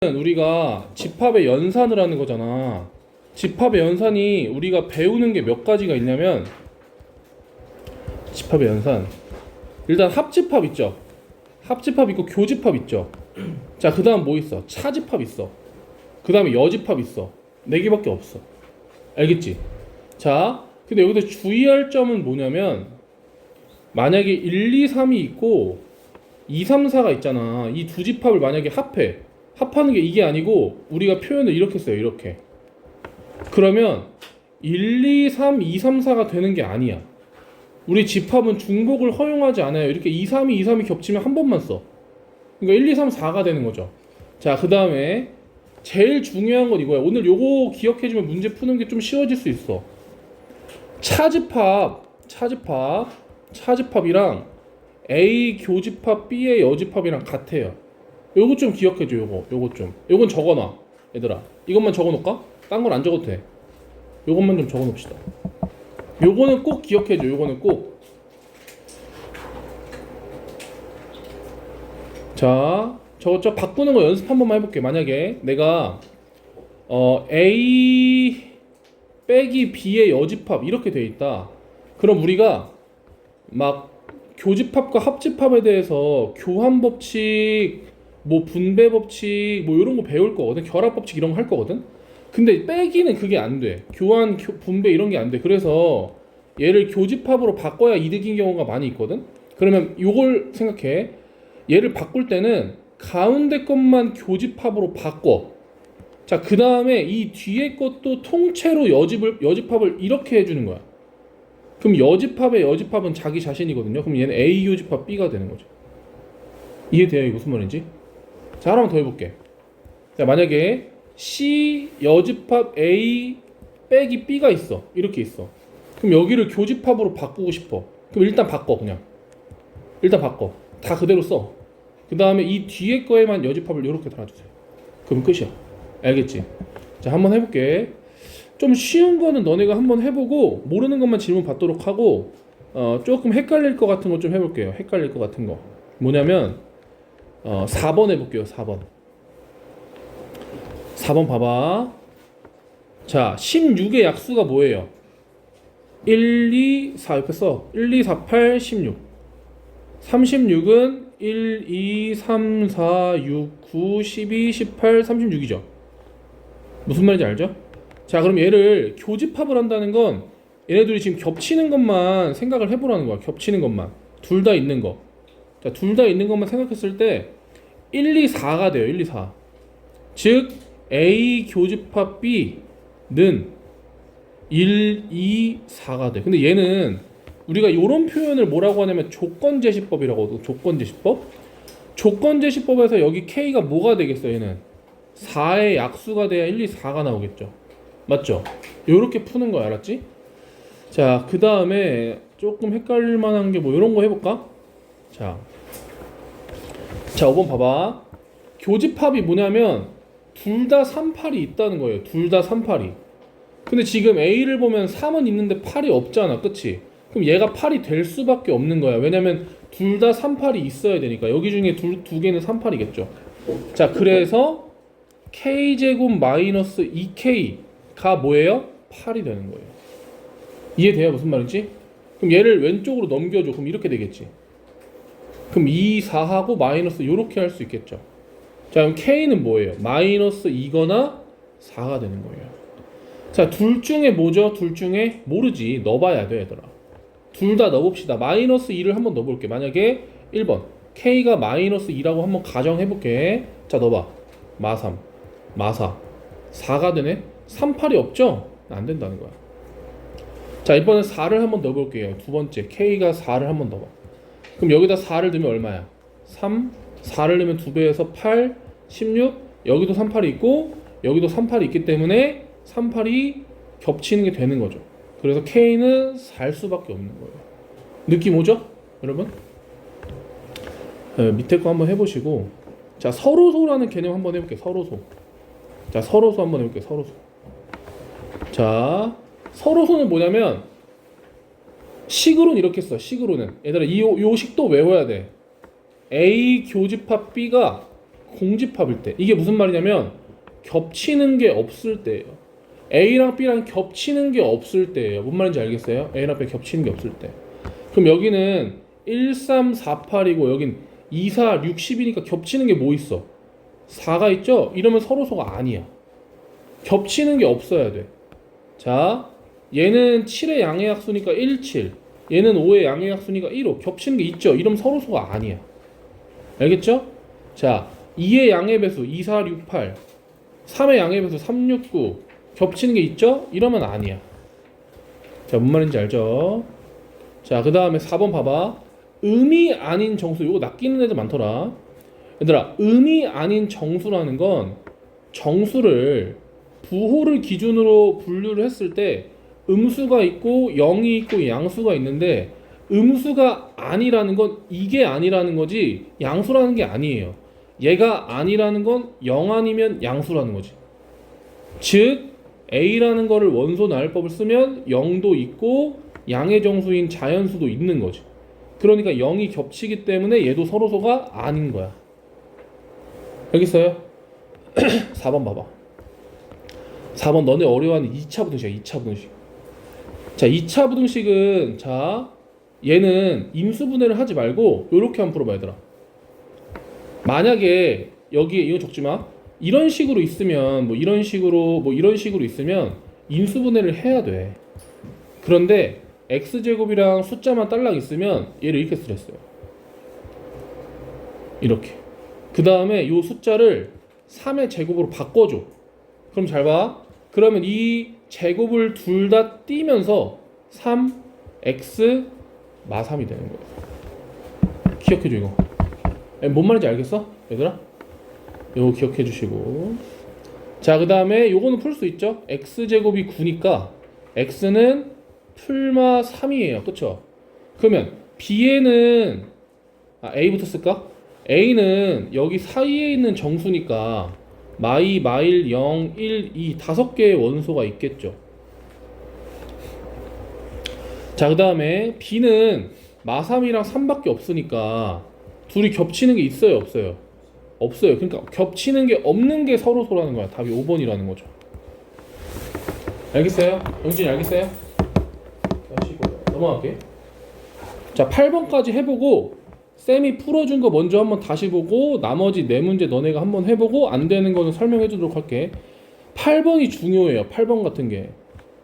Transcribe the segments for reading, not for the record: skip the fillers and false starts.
우리가 집합의 연산을 하는 거잖아. 집합의 연산이 우리가 배우는 게 몇 가지가 있냐면, 집합의 연산, 일단 합집합 있죠. 합집합 있고 교집합 있죠. 자, 그 다음 뭐 있어? 차집합 있어. 그 다음에 여집합 있어. 네 개밖에 없어. 알겠지? 자, 근데 여기서 주의할 점은 뭐냐면, 만약에 1, 2, 3이 있고 2, 3, 4가 있잖아. 이 두 집합을 만약에 합하는 게 이게 아니고 우리가 표현을 이렇게 써요. 이렇게. 그러면 1, 2, 3, 2, 3, 4가 되는 게 아니야. 우리 집합은 중복을 허용하지 않아요. 이렇게 2, 3이 2, 3이 겹치면 한 번만 써. 그러니까 1, 2, 3, 4가 되는 거죠. 자, 그 다음에 제일 중요한 건 이거야. 오늘 요거 기억해주면 문제 푸는 게 좀 쉬워질 수 있어. 차집합이랑 A 교집합 B의 여집합이랑 같아요. 요거 좀 기억해줘. 요건 적어놔. 얘들아, 이것만 적어놓을까? 딴 건 안 적어도 돼. 요것만 좀 적어놓읍시다. 요거는 꼭 기억해줘. 요거는 꼭. 자, 저거 바꾸는 거 연습 한 번만 해볼게. 만약에 내가 A 빼기 B의 여집합 이렇게 돼 있다. 그럼 우리가 막 교집합과 합집합에 대해서 교환 법칙, 뭐 분배 법칙, 뭐 이런 거 배울 거거든. 결합 법칙 이런 거 할 거거든. 근데 빼기는 그게 안 돼. 교환, 분배 이런 게 안 돼. 그래서 얘를 교집합으로 바꿔야 이득인 경우가 많이 있거든. 그러면 요걸 생각해. 얘를 바꿀 때는 가운데 것만 교집합으로 바꿔. 자, 그 다음에 이 뒤에 것도 통째로 여집합을 이렇게 해주는 거야. 그럼 여집합의 여집합은 자기 자신이거든요. 그럼 얘는 A 교집합 B가 되는 거죠. 이해돼요? 이게 무슨 말인지? 자, 하나만 더 해볼게. 자, 만약에 C 여집합 A 빼기 B가 있어. 이렇게 있어. 그럼 여기를 교집합으로 바꾸고 싶어. 그럼 일단 바꿔. 그냥 일단 바꿔. 다 그대로 써. 그 다음에 이 뒤에 거에만 여집합을 이렇게 달아주세요. 그럼 끝이야. 알겠지? 자, 한번 해볼게. 좀 쉬운 거는 너네가 한번 해보고 모르는 것만 질문 받도록 하고, 조금 헷갈릴 것 같은 거 좀 해볼게요. 헷갈릴 것 같은 거 뭐냐면 4번 해볼게요. 4번 봐봐. 자, 16의 약수가 뭐예요? 1, 2, 4 옆에 써. 1, 2, 4, 8, 16. 36은 1, 2, 3, 4, 6, 9, 12, 18, 36이죠. 무슨 말인지 알죠? 자, 그럼 얘를 교집합을 한다는 건 얘네들이 지금 겹치는 것만 생각을 해보라는 거야. 겹치는 것만. 둘 다 있는 거. 자, 둘 다 있는 것만 생각했을 때 1, 2, 4가 돼요. 1, 2, 4. 즉 A 교집합 B는 1, 2, 4가 돼. 근데 얘는 우리가 이런 표현을 뭐라고 하냐면 조건제시법이라고 하거든. 조건제시법에서 여기 K가 뭐가 되겠어? 얘는 4의 약수가 돼야 1, 2, 4가 나오겠죠. 맞죠? 요렇게 푸는 거 알았지? 자, 그 다음에 조금 헷갈릴 만한 게 뭐 이런 거 해볼까? 자, 5번 봐봐. 교집합이 뭐냐면 둘 다 38이 있다는 거예요. 둘 다 38이. 근데 지금 A를 보면 3은 있는데 8이 없잖아. 그치? 그럼 얘가 8이 될 수밖에 없는 거야. 왜냐면 둘 다 38이 있어야 되니까. 여기 중에 두 개는 38이겠죠. 자, 그래서 K제곱 마이너스 2K가 뭐예요? 8이 되는 거예요. 이해돼요? 무슨 말인지? 그럼 얘를 왼쪽으로 넘겨줘. 그럼 이렇게 되겠지. 그럼 2, 4하고 마이너스 이렇게 할 수 있겠죠. 자, 그럼 K는 뭐예요? 마이너스 2거나 4가 되는 거예요. 자, 둘 중에 뭐죠? 둘 중에 모르지. 넣어봐야 돼, 얘들아. 둘 다 넣어봅시다. 마이너스 2를 한번 넣어볼게. 만약에 1번 K가 마이너스 2라고 한번 가정해볼게. 자, 넣어봐. 마3 마4 4가 되네. 38이 없죠? 안 된다는 거야. 자, 이번엔 4를 한번 넣어볼게요. 두 번째 K가 4를 한번 넣어봐. 그럼 여기다 4를 넣으면 얼마야? 3 4를 넣으면 2배에서 8 16. 여기도 38이 있고 여기도 38이 있기 때문에 38이 겹치는 게 되는 거죠. 그래서 K는 4일 수밖에 없는 거예요. 느낌 오죠? 여러분? 네, 밑에 거 한번 해보시고, 자, 서로소라는 개념 한번 해볼게요. 자, 서로소 한번 해볼게요. 자, 서로소는 뭐냐면 식으로는 이렇게 써. 식으로는 얘들아 요 식도 외워야 돼. A 교집합 B가 공집합일 때. 이게 무슨 말이냐면 겹치는 게 없을 때예요. A랑 B랑 겹치는 게 없을 때예요. 뭔 말인지 알겠어요? A랑 B 겹치는 게 없을 때. 그럼 여기는 1, 3, 4, 8이고 여긴 2, 4, 6, 10이니까 겹치는 게 뭐 있어? 4가 있죠? 이러면 서로소가 아니야. 겹치는 게 없어야 돼. 자, 얘는 7의 양의약수니까 1, 7. 얘는 5의 양의약수니까 1, 5. 겹치는 게 있죠? 이러면 서로소가 아니야. 알겠죠? 자, 2의 양의 배수 2, 4, 6, 8. 3의 양의 배수 3, 6, 9. 겹치는 게 있죠? 이러면 아니야. 자, 뭔 말인지 알죠? 자, 그 다음에 4번 봐봐. 음이 아닌 정수. 이거 낚이는 애들 많더라. 얘들아, 음이 아닌 정수라는 건 정수를 부호를 기준으로 분류를 했을 때 음수가 있고 0이 있고 양수가 있는데 음수가 아니라는 건 이게 아니라는 거지 양수라는 게 아니에요. 얘가 아니라는 건 0 아니면 양수라는 거지. 즉 A라는 거를 원소 나열법을 쓰면 0도 있고 양의 정수인 자연수도 있는 거지. 그러니까 0이 겹치기 때문에 얘도 서로소가 아닌 거야. 알겠어요? 4번 봐봐. 4번 너네 어려워하는 2차 부등식이야. 2차 부등식. 자, 2차 부등식은 자 얘는 인수분해를 하지 말고 요렇게 한번 풀어봐 얘들아. 만약에 여기에 이거 적지마. 이런 식으로 있으면 뭐 이런 식으로 있으면 인수분해를 해야 돼. 그런데 x제곱이랑 숫자만 딸랑 있으면 얘를 이렇게 쓰랬어요. 이렇게. 그 다음에 요 숫자를 3의 제곱으로 바꿔줘. 그럼 잘 봐. 그러면 이 제곱을 둘 다 띄면서 3x 마3이 되는 거예요. 기억해줘 이거. 뭔 말인지 알겠어? 얘들아? 요거 기억해 주시고. 자, 그 다음에 요거는 풀 수 있죠? x제곱이 9니까 x는 풀마 3이에요. 그쵸? 그러면 b에는 a부터 쓸까? a는 여기 사이에 있는 정수니까 마이, 마일, 0, 1, 2 다섯 개의 원소가 있겠죠. 자, 그 다음에 b는 마3이랑 3밖에 없으니까 둘이 겹치는 게 있어요, 없어요? 없어요. 그러니까 겹치는 게 없는 게 서로소라는 거야. 답이 5번이라는 거죠. 알겠어요? 영진이 알겠어요? 넘어갈게. 자, 8번까지 해보고 쌤이 풀어준 거 먼저 한번 다시 보고 나머지 4문제 너네가 한번 해보고 안 되는 거는 설명해 주도록 할게. 8번이 중요해요. 8번 같은 게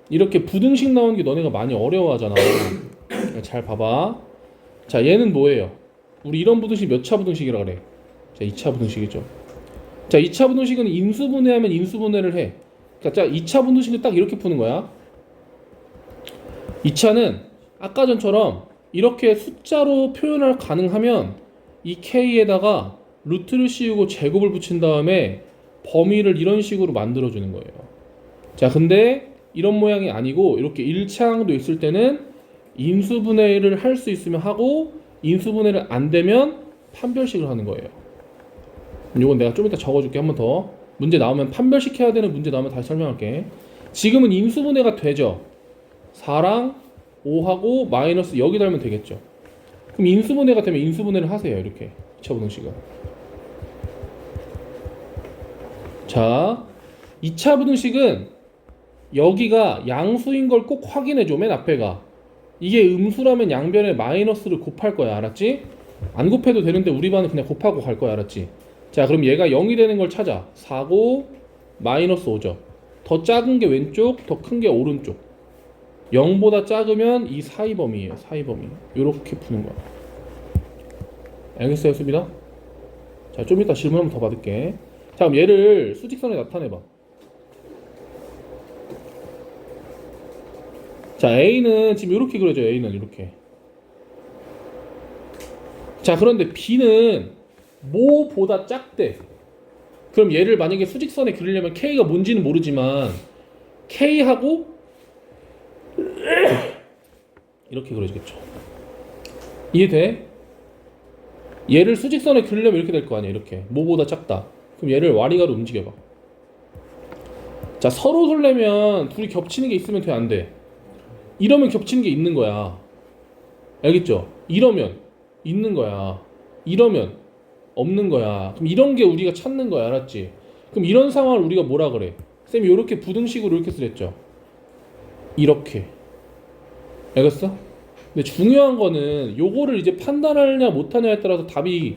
이렇게 부등식 나오는 게 너네가 많이 어려워하잖아. 잘 봐봐. 자, 얘는 뭐예요? 우리 이런 부등식 몇 차 부등식이라 그래? 자, 2차 부등식이죠. 자, 2차 부등식은 인수분해하면 인수분해를 해. 그러니까 자, 2차 부등식을 딱 이렇게 푸는 거야. 2차는 아까 전처럼 이렇게 숫자로 표현을 가능하면 이 k에다가 루트를 씌우고 제곱을 붙인 다음에 범위를 이런 식으로 만들어주는 거예요. 자, 근데 이런 모양이 아니고 이렇게 1차항도 있을 때는 인수분해를 할 수 있으면 하고 인수분해를 안 되면 판별식을 하는 거예요. 이건 내가 좀 이따 적어줄게. 한 번 더 문제 나오면 판별식 해야 되는 문제 나오면 다시 설명할게. 지금은 인수분해가 되죠. 4랑 5하고 마이너스 여기 달면 되겠죠. 그럼 인수분해가 되면 인수분해를 하세요. 이렇게 2차 부등식은. 자, 2차 부등식은 여기가 양수인 걸 꼭 확인해줘. 맨 앞에가 이게 음수라면 양변에 마이너스를 곱할 거야. 알았지? 안 곱해도 되는데 우리 반은 그냥 곱하고 갈 거야. 알았지? 자, 그럼 얘가 0이 되는 걸 찾아. 4고 마이너스 5죠. 더 작은 게 왼쪽, 더 큰 게 오른쪽. 0보다 작으면 이 사이 범위예요. 사이 범위. 요렇게 푸는 거야. 알겠어요, 수빈아? 자, 좀 이따 질문 한번 더 받을게. 자, 그럼 얘를 수직선에 나타내봐. 자, A는 지금 이렇게 그려져요. A는 이렇게. 자, 그런데 B는 뭐보다 작대. 그럼 얘를 만약에 수직선에 그리려면 K가 뭔지는 모르지만 K하고 이렇게 그려지겠죠. 이해돼? 얘를 수직선에 그리려면 이렇게 될 거 아니야. 이렇게 뭐보다 작다. 그럼 얘를 와리가로 움직여봐. 자, 서로 설레면 둘이 겹치는 게 있으면 돼, 안 돼? 이러면 겹치는 게 있는 거야. 알겠죠? 이러면 있는 거야. 이러면 없는 거야. 그럼 이런 게 우리가 찾는 거야. 알았지? 그럼 이런 상황을 우리가 뭐라 그래? 쌤이 이렇게 부등식으로 이렇게 쓰랬죠. 이렇게. 알겠어? 근데 중요한 거는 요거를 이제 판단하느냐 못하느냐에 따라서 답이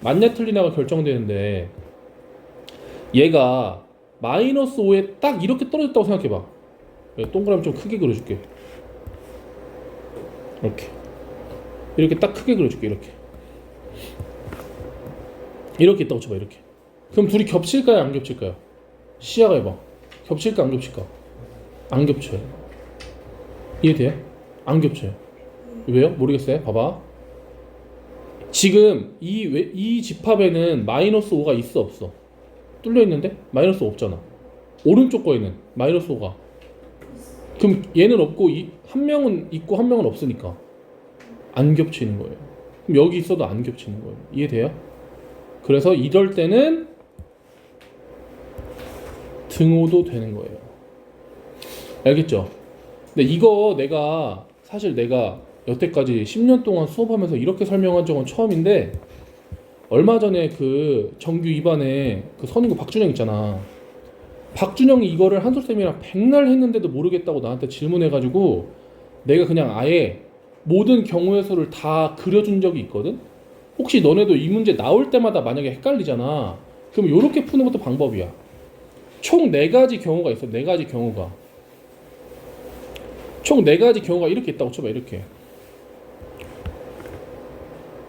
맞냐 틀리냐가 결정되는데, 얘가 마이너스 5에 딱 이렇게 떨어졌다고 생각해봐. 동그라미 좀 크게 그려줄게. 이렇게 딱 크게 그려줄게. 이렇게 있다고 쳐봐. 이렇게. 그럼 둘이 겹칠까요 안 겹칠까요? 시야가 해봐. 겹칠까 안 겹칠까? 안 겹쳐요. 이해돼요? 안 겹쳐요. 왜요? 모르겠어요. 봐봐. 지금 이 집합에는 마이너스 5가 있어 없어? 뚫려 있는데 마이너스 5 없잖아. 오른쪽 거에는 마이너스 5가. 그럼 얘는 없고 한 명은 있고 한 명은 없으니까 안 겹치는 거예요. 그럼 여기 있어도 안 겹치는 거예요. 이해돼요? 그래서 이럴 때는 등호도 되는 거예요. 알겠죠? 근데 이거 사실 내가 여태까지 10년 동안 수업하면서 이렇게 설명한 적은 처음인데, 얼마 전에 그 정규 2반에 그 선임고 박준영 있잖아. 박준영이 이거를 한솔쌤이랑 백날 했는데도 모르겠다고 나한테 질문해가지고 내가 그냥 아예 모든 경우의 수를 다 그려준 적이 있거든? 혹시 너네도 이 문제 나올 때마다 만약에 헷갈리잖아. 그럼 이렇게 푸는 것도 방법이야. 총 4가지 경우가 있어. 4가지 경우가. 총 4가지 경우가 이렇게 있다고 쳐봐. 이렇게.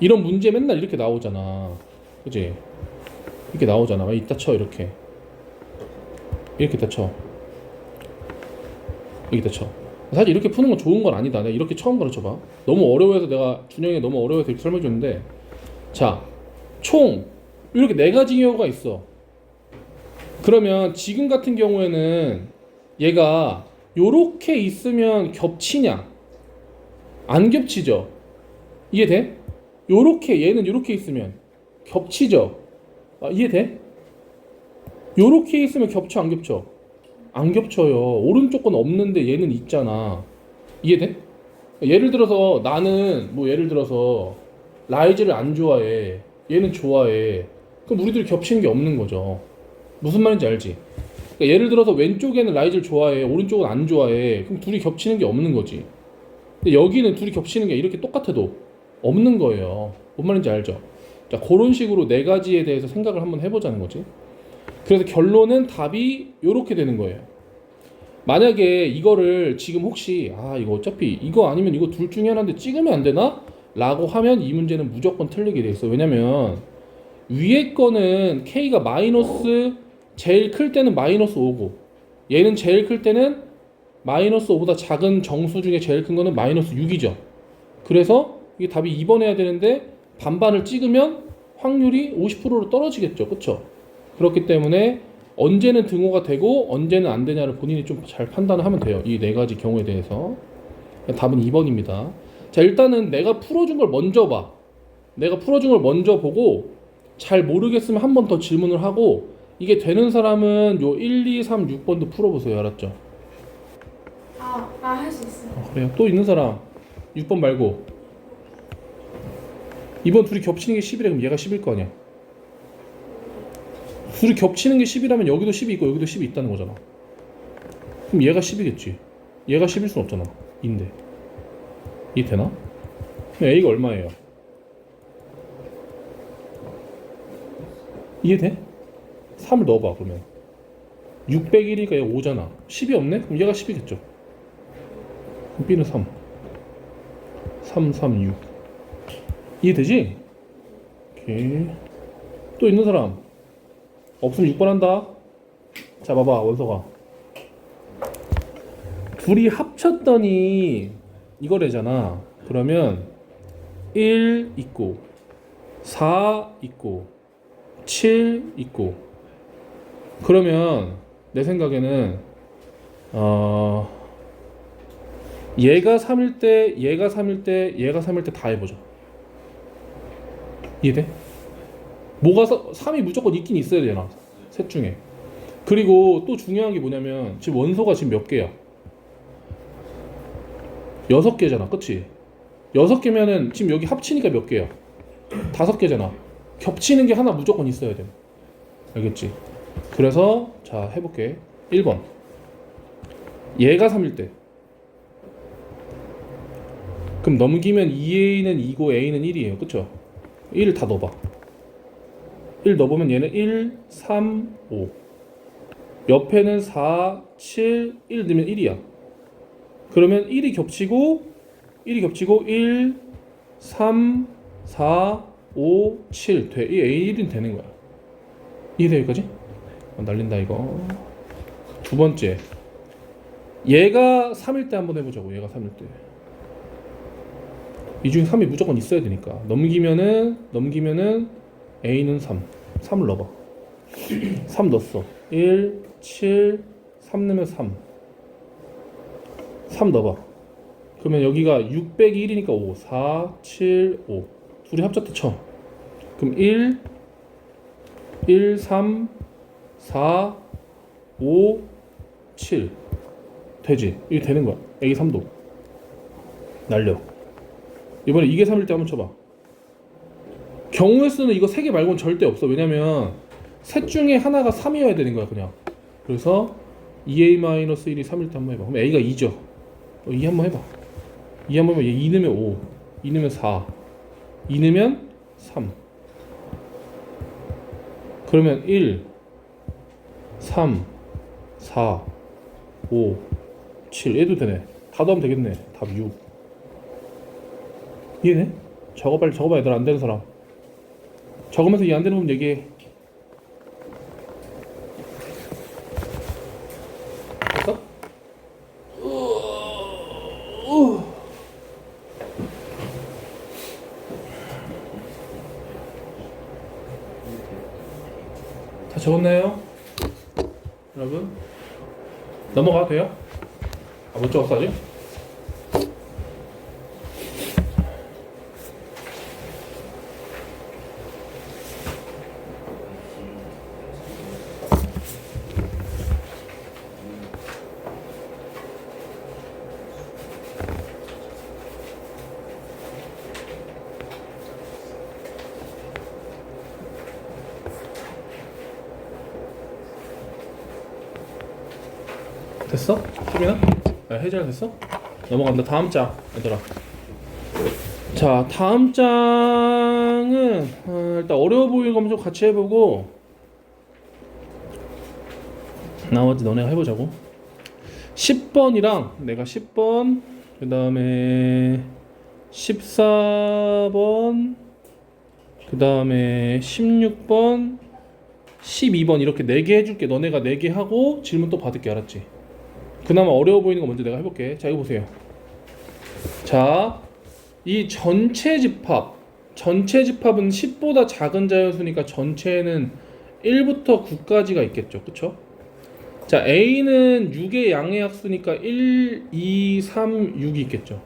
이런 문제 맨날 이렇게 나오잖아. 그치? 이렇게 나오잖아. 이따 쳐. 이렇게 다 쳐. 여기다 쳐. 사실 이렇게 푸는 건 좋은 건 아니다. 내가 이렇게 처음 가르쳐봐. 너무 어려워해서 내가 준영이 너무 어려워해서 이렇게 설명해줬는데, 자, 총 이렇게 4가지 경우가 있어. 그러면 지금 같은 경우에는 얘가 요렇게 있으면 겹치냐? 안 겹치죠? 이해돼? 얘는 요렇게 있으면 겹치죠? 이해돼? 요렇게 있으면 겹쳐 안 겹쳐? 안 겹쳐요. 오른쪽 건 없는데 얘는 있잖아. 이해돼? 예를 들어서 나는 예를 들어서 라이즈를 안 좋아해. 얘는 좋아해. 그럼 우리들이 겹치는 게 없는 거죠. 무슨 말인지 알지? 그러니까 예를 들어서 왼쪽에는 라이즈를 좋아해. 오른쪽은 안 좋아해. 그럼 둘이 겹치는 게 없는 거지. 근데 여기는 둘이 겹치는 게 이렇게 똑같아도 없는 거예요. 뭔 말인지 알죠? 자, 그런 식으로 4가지에 대해서 생각을 한번 해보자는 거지. 그래서 결론은 답이 이렇게 되는 거예요. 만약에 이거를 지금 혹시 이거 어차피 이거 아니면 이거 둘 중에 하나인데 찍으면 안 되나? 라고 하면 이 문제는 무조건 틀리게 돼 있어. 왜냐면 위에 거는 K가 마이너스 제일 클 때는 마이너스 5고, 얘는 제일 클 때는 마이너스 5보다 작은 정수 중에 제일 큰 거는 마이너스 6이죠. 그래서 이게 답이 2번 해야 되는데 반반을 찍으면 확률이 50%로 떨어지겠죠. 그쵸? 그렇기 때문에 언제는 등호가 되고 언제는 안 되냐를 본인이 좀 잘 판단을 하면 돼요. 이 4가지 경우에 대해서. 답은 2번입니다. 자, 일단은 내가 풀어준 걸 먼저 봐. 내가 풀어준 걸 먼저 보고 잘 모르겠으면 한 번 더 질문을 하고, 이게 되는 사람은 요 1, 2, 3, 6번도 풀어보세요. 알았죠? 나 할 수 있어. 그래요. 또 있는 사람 6번 말고. 이번 둘이 겹치는 게 10이래. 그럼 얘가 10일 거 아니야. 둘이 겹치는 게 10이라면 여기도 10이 있고 여기도 10이 있다는 거잖아. 그럼 얘가 10이겠지. 얘가 10일 순 없잖아. 인데. 이해 되나? 그럼 A가 얼마예요? 이해돼? 3을 넣어봐. 그러면 601이니까 얘가 5잖아. 10이 없네? 그럼 얘가 10이겠죠. 그럼 B는 3. 3, 3, 6. 이해되지? 오케이. 또 있는 사람? 없으면 6번 한다. 자, 봐봐. 원서가 둘이 합쳤더니 이거래잖아. 그러면 1 있고 4 있고 7 있고, 그러면 내 생각에는 얘가 3일 때, 얘가 3일 때, 얘가 3일 때 다 해보자. 이해돼? 3이 무조건 있긴 있어야 되나, 셋 중에. 그리고 또 중요한 게 뭐냐면 지금 원소가 지금 몇 개야? 6개잖아. 그치? 6개면은 지금 여기 합치니까 몇 개야? 5개잖아. 겹치는 게 하나 무조건 있어야 돼. 알겠지? 그래서 자 해볼게. 1번 얘가 3일 때 그럼 넘기면 2a는 2고 a는 1이에요. 그쵸? 1 다 넣어봐. 1 넣어보면 얘는 1, 3, 5 옆에는 4, 7, 1 넣으면 1이야. 그러면 1이 겹치고 1, 3, 4, 5, 7 돼. 이 A1은 되는 거야. 이해돼 여기까지? 날린다 이거. 두 번째 얘가 3일 때 한번 해보자고. 얘가 3일 때 이 중에 3이 무조건 있어야 되니까 넘기면은 A는 3을 넣어봐. 3 넣었어. 1, 7, 3 넣으면 3 넣어봐. 그러면 여기가 6 빼기 1이니까 5 4, 7, 5 둘이 합쳤다 쳐. 그럼 1, 3, 4, 5, 7 되지? 이게 되는 거야. A3도 날려. 이번에 이게 3일 때 한번 쳐봐. 경우의 수는 이거 3개 말고는 절대 없어. 왜냐면 셋 중에 하나가 3이어야 되는 거야 그냥. 그래서 2a-1이 3일 때 한번 해봐. 그럼 a가 2죠. 2 한번 해봐. 2 한번 해봐. 얘 2 넣으면 5, 2 넣으면 4, 2 넣으면 3. 그러면 1, 3, 4, 5, 7 얘도 되네. 다 더하면 되겠네. 답 6. 이해돼? 적어 빨리 적어봐. 얘들아 안 되는 사람 적으면서 이해 안 되는 부분 얘기해. 됐어? 다 적었나요? 여러분 넘어가도 돼요? 못 적었어 아직? 됐어? 수빈아? 해제가 됐어? 넘어간다. 다음 장 얘들아. 자 다음 장은 일단 어려워 보이는 거 좀 같이 해보고 나머지 너네가 해보자고. 10번이랑 내가 10번 그 다음에 14번 그 다음에 16번 12번 이렇게 4개 해줄게. 너네가 4개 하고 질문 또 받을게. 알았지? 그나마 어려워 보이는 거 먼저 내가 해볼게. 자 이거 보세요. 자 이 전체 집합은 10보다 작은 자연수니까 전체에는 1부터 9까지가 있겠죠. 그쵸? 자 A는 6의 양의 약수니까 1, 2, 3, 6이 있겠죠.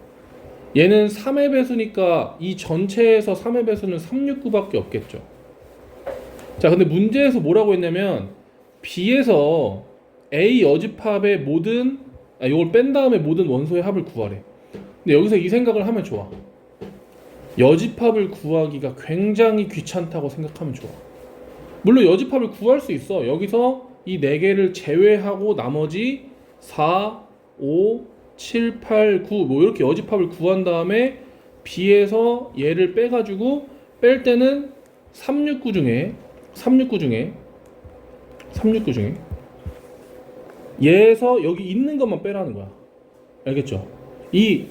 얘는 3의 배수니까 이 전체에서 3의 배수는 3, 6, 9밖에 없겠죠. 자 근데 문제에서 뭐라고 했냐면 B에서 A 여집합의 모든 이걸 뺀 다음에 모든 원소의 합을 구하래. 근데 여기서 이 생각을 하면 좋아. 여집합을 구하기가 굉장히 귀찮다고 생각하면 좋아. 물론 여집합을 구할 수 있어. 여기서 이 4개를 제외하고 나머지 4, 5, 7, 8, 9 뭐 이렇게 여집합을 구한 다음에 B에서 얘를 빼가지고 뺄 때는 369 중에 얘에서 여기 있는 것만 빼라는 거야. 알겠죠? 이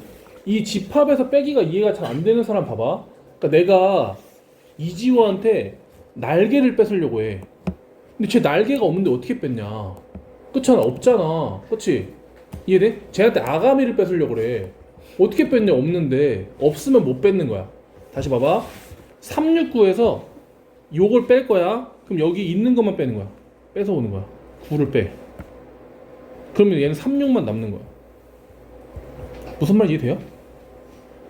집합에서 빼기가 이해가 잘 안 되는 사람 봐봐. 그러니까 내가 이지호한테 날개를 뺏으려고 해. 근데 쟤 날개가 없는데 어떻게 뺐냐? 그렇잖아. 없잖아. 그렇지? 이해돼? 쟤한테 아가미를 뺏으려고 그래. 어떻게 뺐냐? 없는데. 없으면 못 뺏는 거야. 다시 봐봐. 369에서 요걸 뺄 거야. 그럼 여기 있는 것만 빼는 거야. 뺏어 오는 거야. 9를 빼. 그러면 얘는 36만 남는 거야. 무슨 말인지 이해돼요?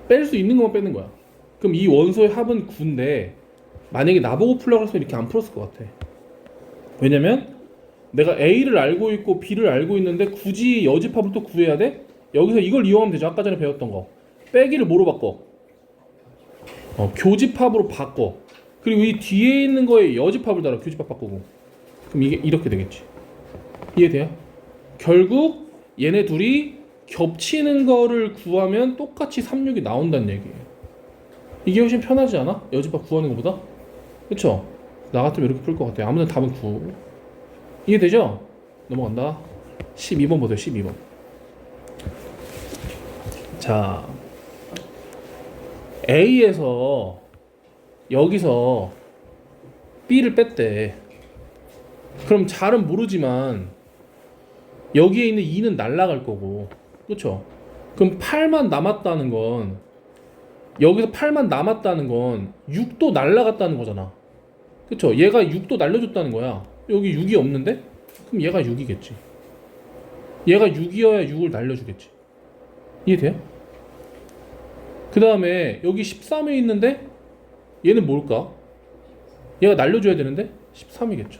뺄 수 있는 것만 빼는 거야. 그럼 이 원소의 합은 9인데 만약에 나보고 풀라고 했으면 이렇게 안 풀었을 것 같아. 왜냐면 내가 A를 알고 있고 B를 알고 있는데 굳이 여집합을 또 구해야 돼? 여기서 이걸 이용하면 되죠. 아까 전에 배웠던 거. 빼기를 뭐로 바꿔? 교집합으로 바꿔. 그리고 이 뒤에 있는 거에 여집합을 달아. 교집합 바꾸고. 그럼 이게 이렇게 되겠지. 이해돼요? 결국 얘네 둘이 겹치는 거를 구하면 똑같이 3, 6이 나온다는 얘기예요. 이게 훨씬 편하지 않아? 여집합 구하는 것보다? 그쵸? 나 같으면 이렇게 풀 것 같아요. 아무튼 답은 9. 이해되죠? 넘어간다. 12번 보세요. 12번. 자, A에서 여기서 B를 뺐대. 그럼 잘은 모르지만 여기에 있는 2는 날아갈 거고, 그렇죠? 그럼 8만 남았다는 건, 여기서 8만 남았다는 건 6도 날아갔다는 거잖아. 그렇죠? 얘가 6도 날려줬다는 거야. 여기 6이 없는데? 그럼 얘가 6이겠지. 얘가 6이어야 6을 날려주겠지. 이해돼요? 그 다음에 여기 13에 있는데 얘는 뭘까? 얘가 날려줘야 되는데 13이겠죠.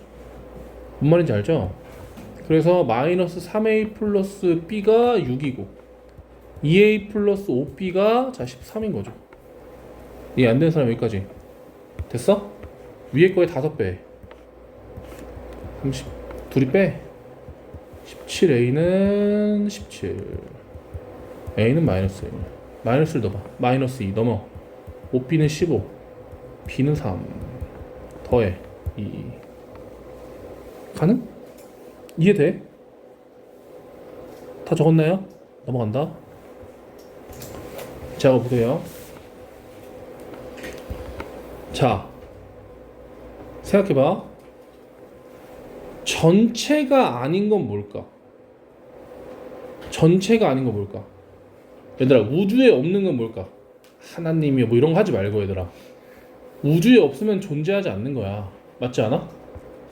뭔 말인지 알죠? 그래서 마이너스 3a 플러스 b가 6이고 2a 플러스 5b가 자 13인 거죠. 이해 안 되는 사람 여기까지 됐어? 위에 거에 5배 30 둘이 빼 17a는 17 a는 마이너스 1 마이너스를 넣어봐. 마이너스 2 넘어 5b는 15 b는 3 더해 2 가능? 이해돼? 다 적었나요? 넘어간다. 자 보세요. 자 생각해봐. 전체가 아닌 건 뭘까? 전체가 아닌 건 뭘까? 얘들아 우주에 없는 건 뭘까? 하나님이요 뭐 이런 거 하지 말고 얘들아. 우주에 없으면 존재하지 않는 거야. 맞지 않아?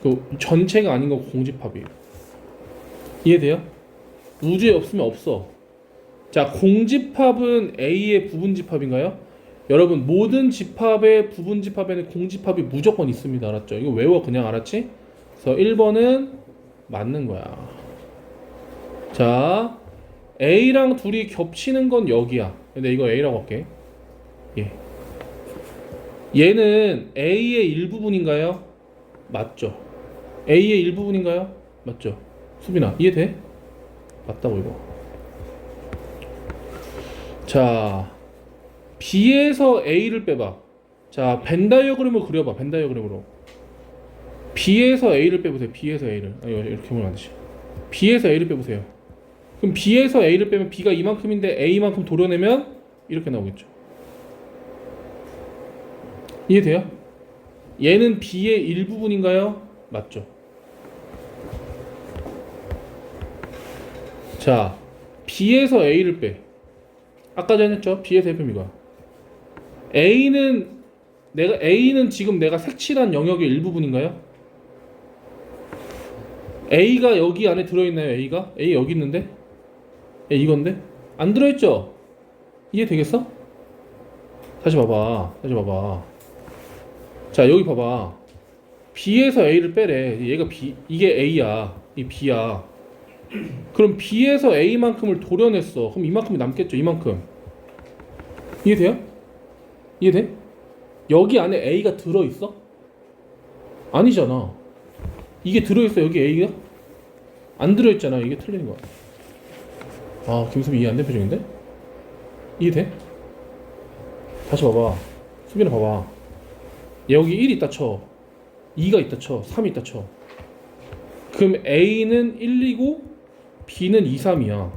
그 전체가 아닌 건 공집합이에요. 이해돼요? 우주에 없으면 없어. 자 공집합은 A의 부분집합인가요? 여러분 모든 집합의 부분집합에는 공집합이 무조건 있습니다. 알았죠? 이거 외워 그냥 알았지? 그래서 1번은 맞는 거야. 자 A랑 둘이 겹치는 건 여기야. 근데 이거 A라고 할게. 예. 얘는 A의 일부분인가요? 맞죠. A의 일부분인가요? 맞죠. 수빈아 이해돼? 맞다고 이거. 자 B에서 A를 빼봐. 자 벤 다이어그램을 그려봐. 벤 다이어그램으로 B에서 A를 빼보세요. B에서 A를 이렇게 보면 안 되지. B에서 A를 빼보세요. 그럼 B에서 A를 빼면 B가 이만큼인데 A만큼 도려내면 이렇게 나오겠죠. 이해돼요? 얘는 B의 일부분인가요? 맞죠. 자 B에서 A를 빼. 아까 전에 했죠? B에서 A 빼면 이거야. A는 지금 내가 색칠한 영역의 일부분인가요? A가 여기 안에 들어있나요? A가? A 여기 있는데? A 이건데? 안 들어있죠? 이해되겠어? 다시 봐봐. 자 여기 봐봐. B에서 A를 빼래. 얘가 B, 이게 A야. 이 B야. 그럼 B에서 A만큼을 도려냈어. 그럼 이만큼이 남겠죠. 이만큼. 이해돼요? 이해돼? 여기 안에 A가 들어있어? 아니잖아. 이게 들어있어 여기 A가? 안 들어있잖아. 이게 틀린 거야. 아 김수빈 이해 안 된 표정인데? 이해돼? 다시 봐봐. 수빈아 봐봐. 여기 1 있다 쳐. 2가 있다 쳐. 3 있다 쳐. 그럼 A는 1, 2고 B는 2, 3이야.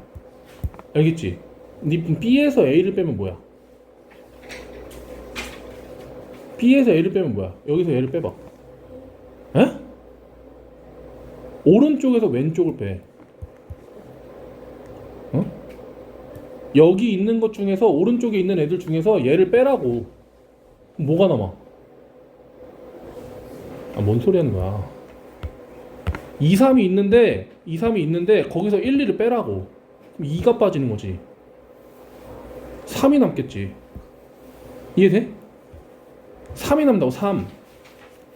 알겠지? B에서 A를 빼면 뭐야? B에서 A를 빼면 뭐야? 여기서 A를 빼봐. 에? 오른쪽에서 왼쪽을 빼. 어? 여기 있는 것 중에서 오른쪽에 있는 애들 중에서 얘를 빼라고. 뭐가 남아? 아, 뭔 소리 하는 거야? 2, 3이 있는데 거기서 1, 2를 빼라고. 그럼 2가 빠지는 거지. 3이 남겠지. 이해돼? 3이 남다고 3.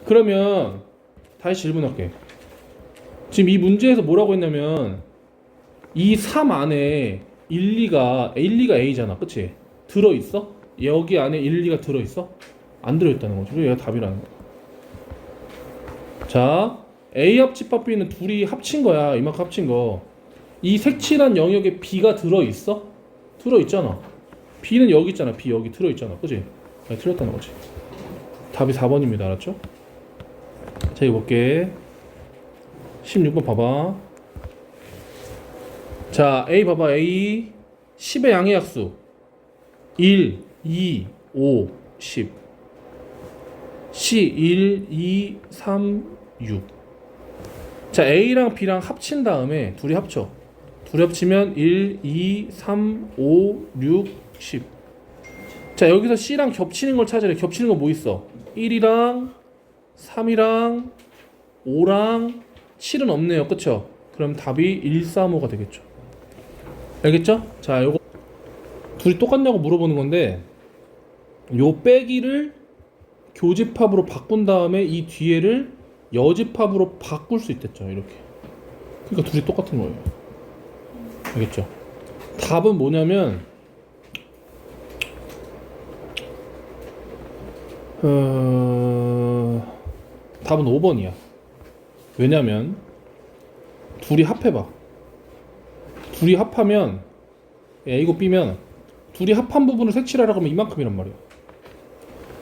그러면 다시 질문할게. 지금 이 문제에서 뭐라고 했냐면 이 3 안에 1, 2가 A잖아. 그치? 들어있어? 여기 안에 1, 2가 들어있어? 안 들어있다는 거죠. 그래서 얘가 답이라는 거야. 자, A 합집합 B는 둘이 합친 거야. 이만큼 합친 거. 이 색칠한 영역에 B가 들어있어? 들어있잖아. B는 여기 있잖아. B 여기 들어있잖아. 그지? 틀렸다는 거지. 답이 4번입니다. 알았죠? 자, 이거 볼게. 16번 봐봐. 자, A 봐봐. A 10의 양의 약수 1, 2, 5, 10 C 1, 2, 3, 6. 자, A랑 B랑 합친 다음에 둘이 합쳐. 둘이 합치면 1, 2, 3, 5, 6, 10. 자, 여기서 C랑 겹치는 걸 찾으래. 겹치는 거 뭐 있어? 1이랑 3이랑 5랑 7은 없네요. 그쵸? 그럼 답이 1, 3, 5가 되겠죠. 알겠죠? 자, 요거 둘이 똑같냐고 물어보는 건데 요 빼기를 교집합으로 바꾼 다음에 이 뒤에를 여집합으로 바꿀 수 있댔죠. 이렇게. 그러니까 둘이 똑같은 거예요. 알겠죠? 답은 뭐냐면 답은 5번이야. 왜냐면 둘이 합해봐. 둘이 합하면 A고 B면 둘이 합한 부분을 색칠하라고 하면 이만큼이란 말이야.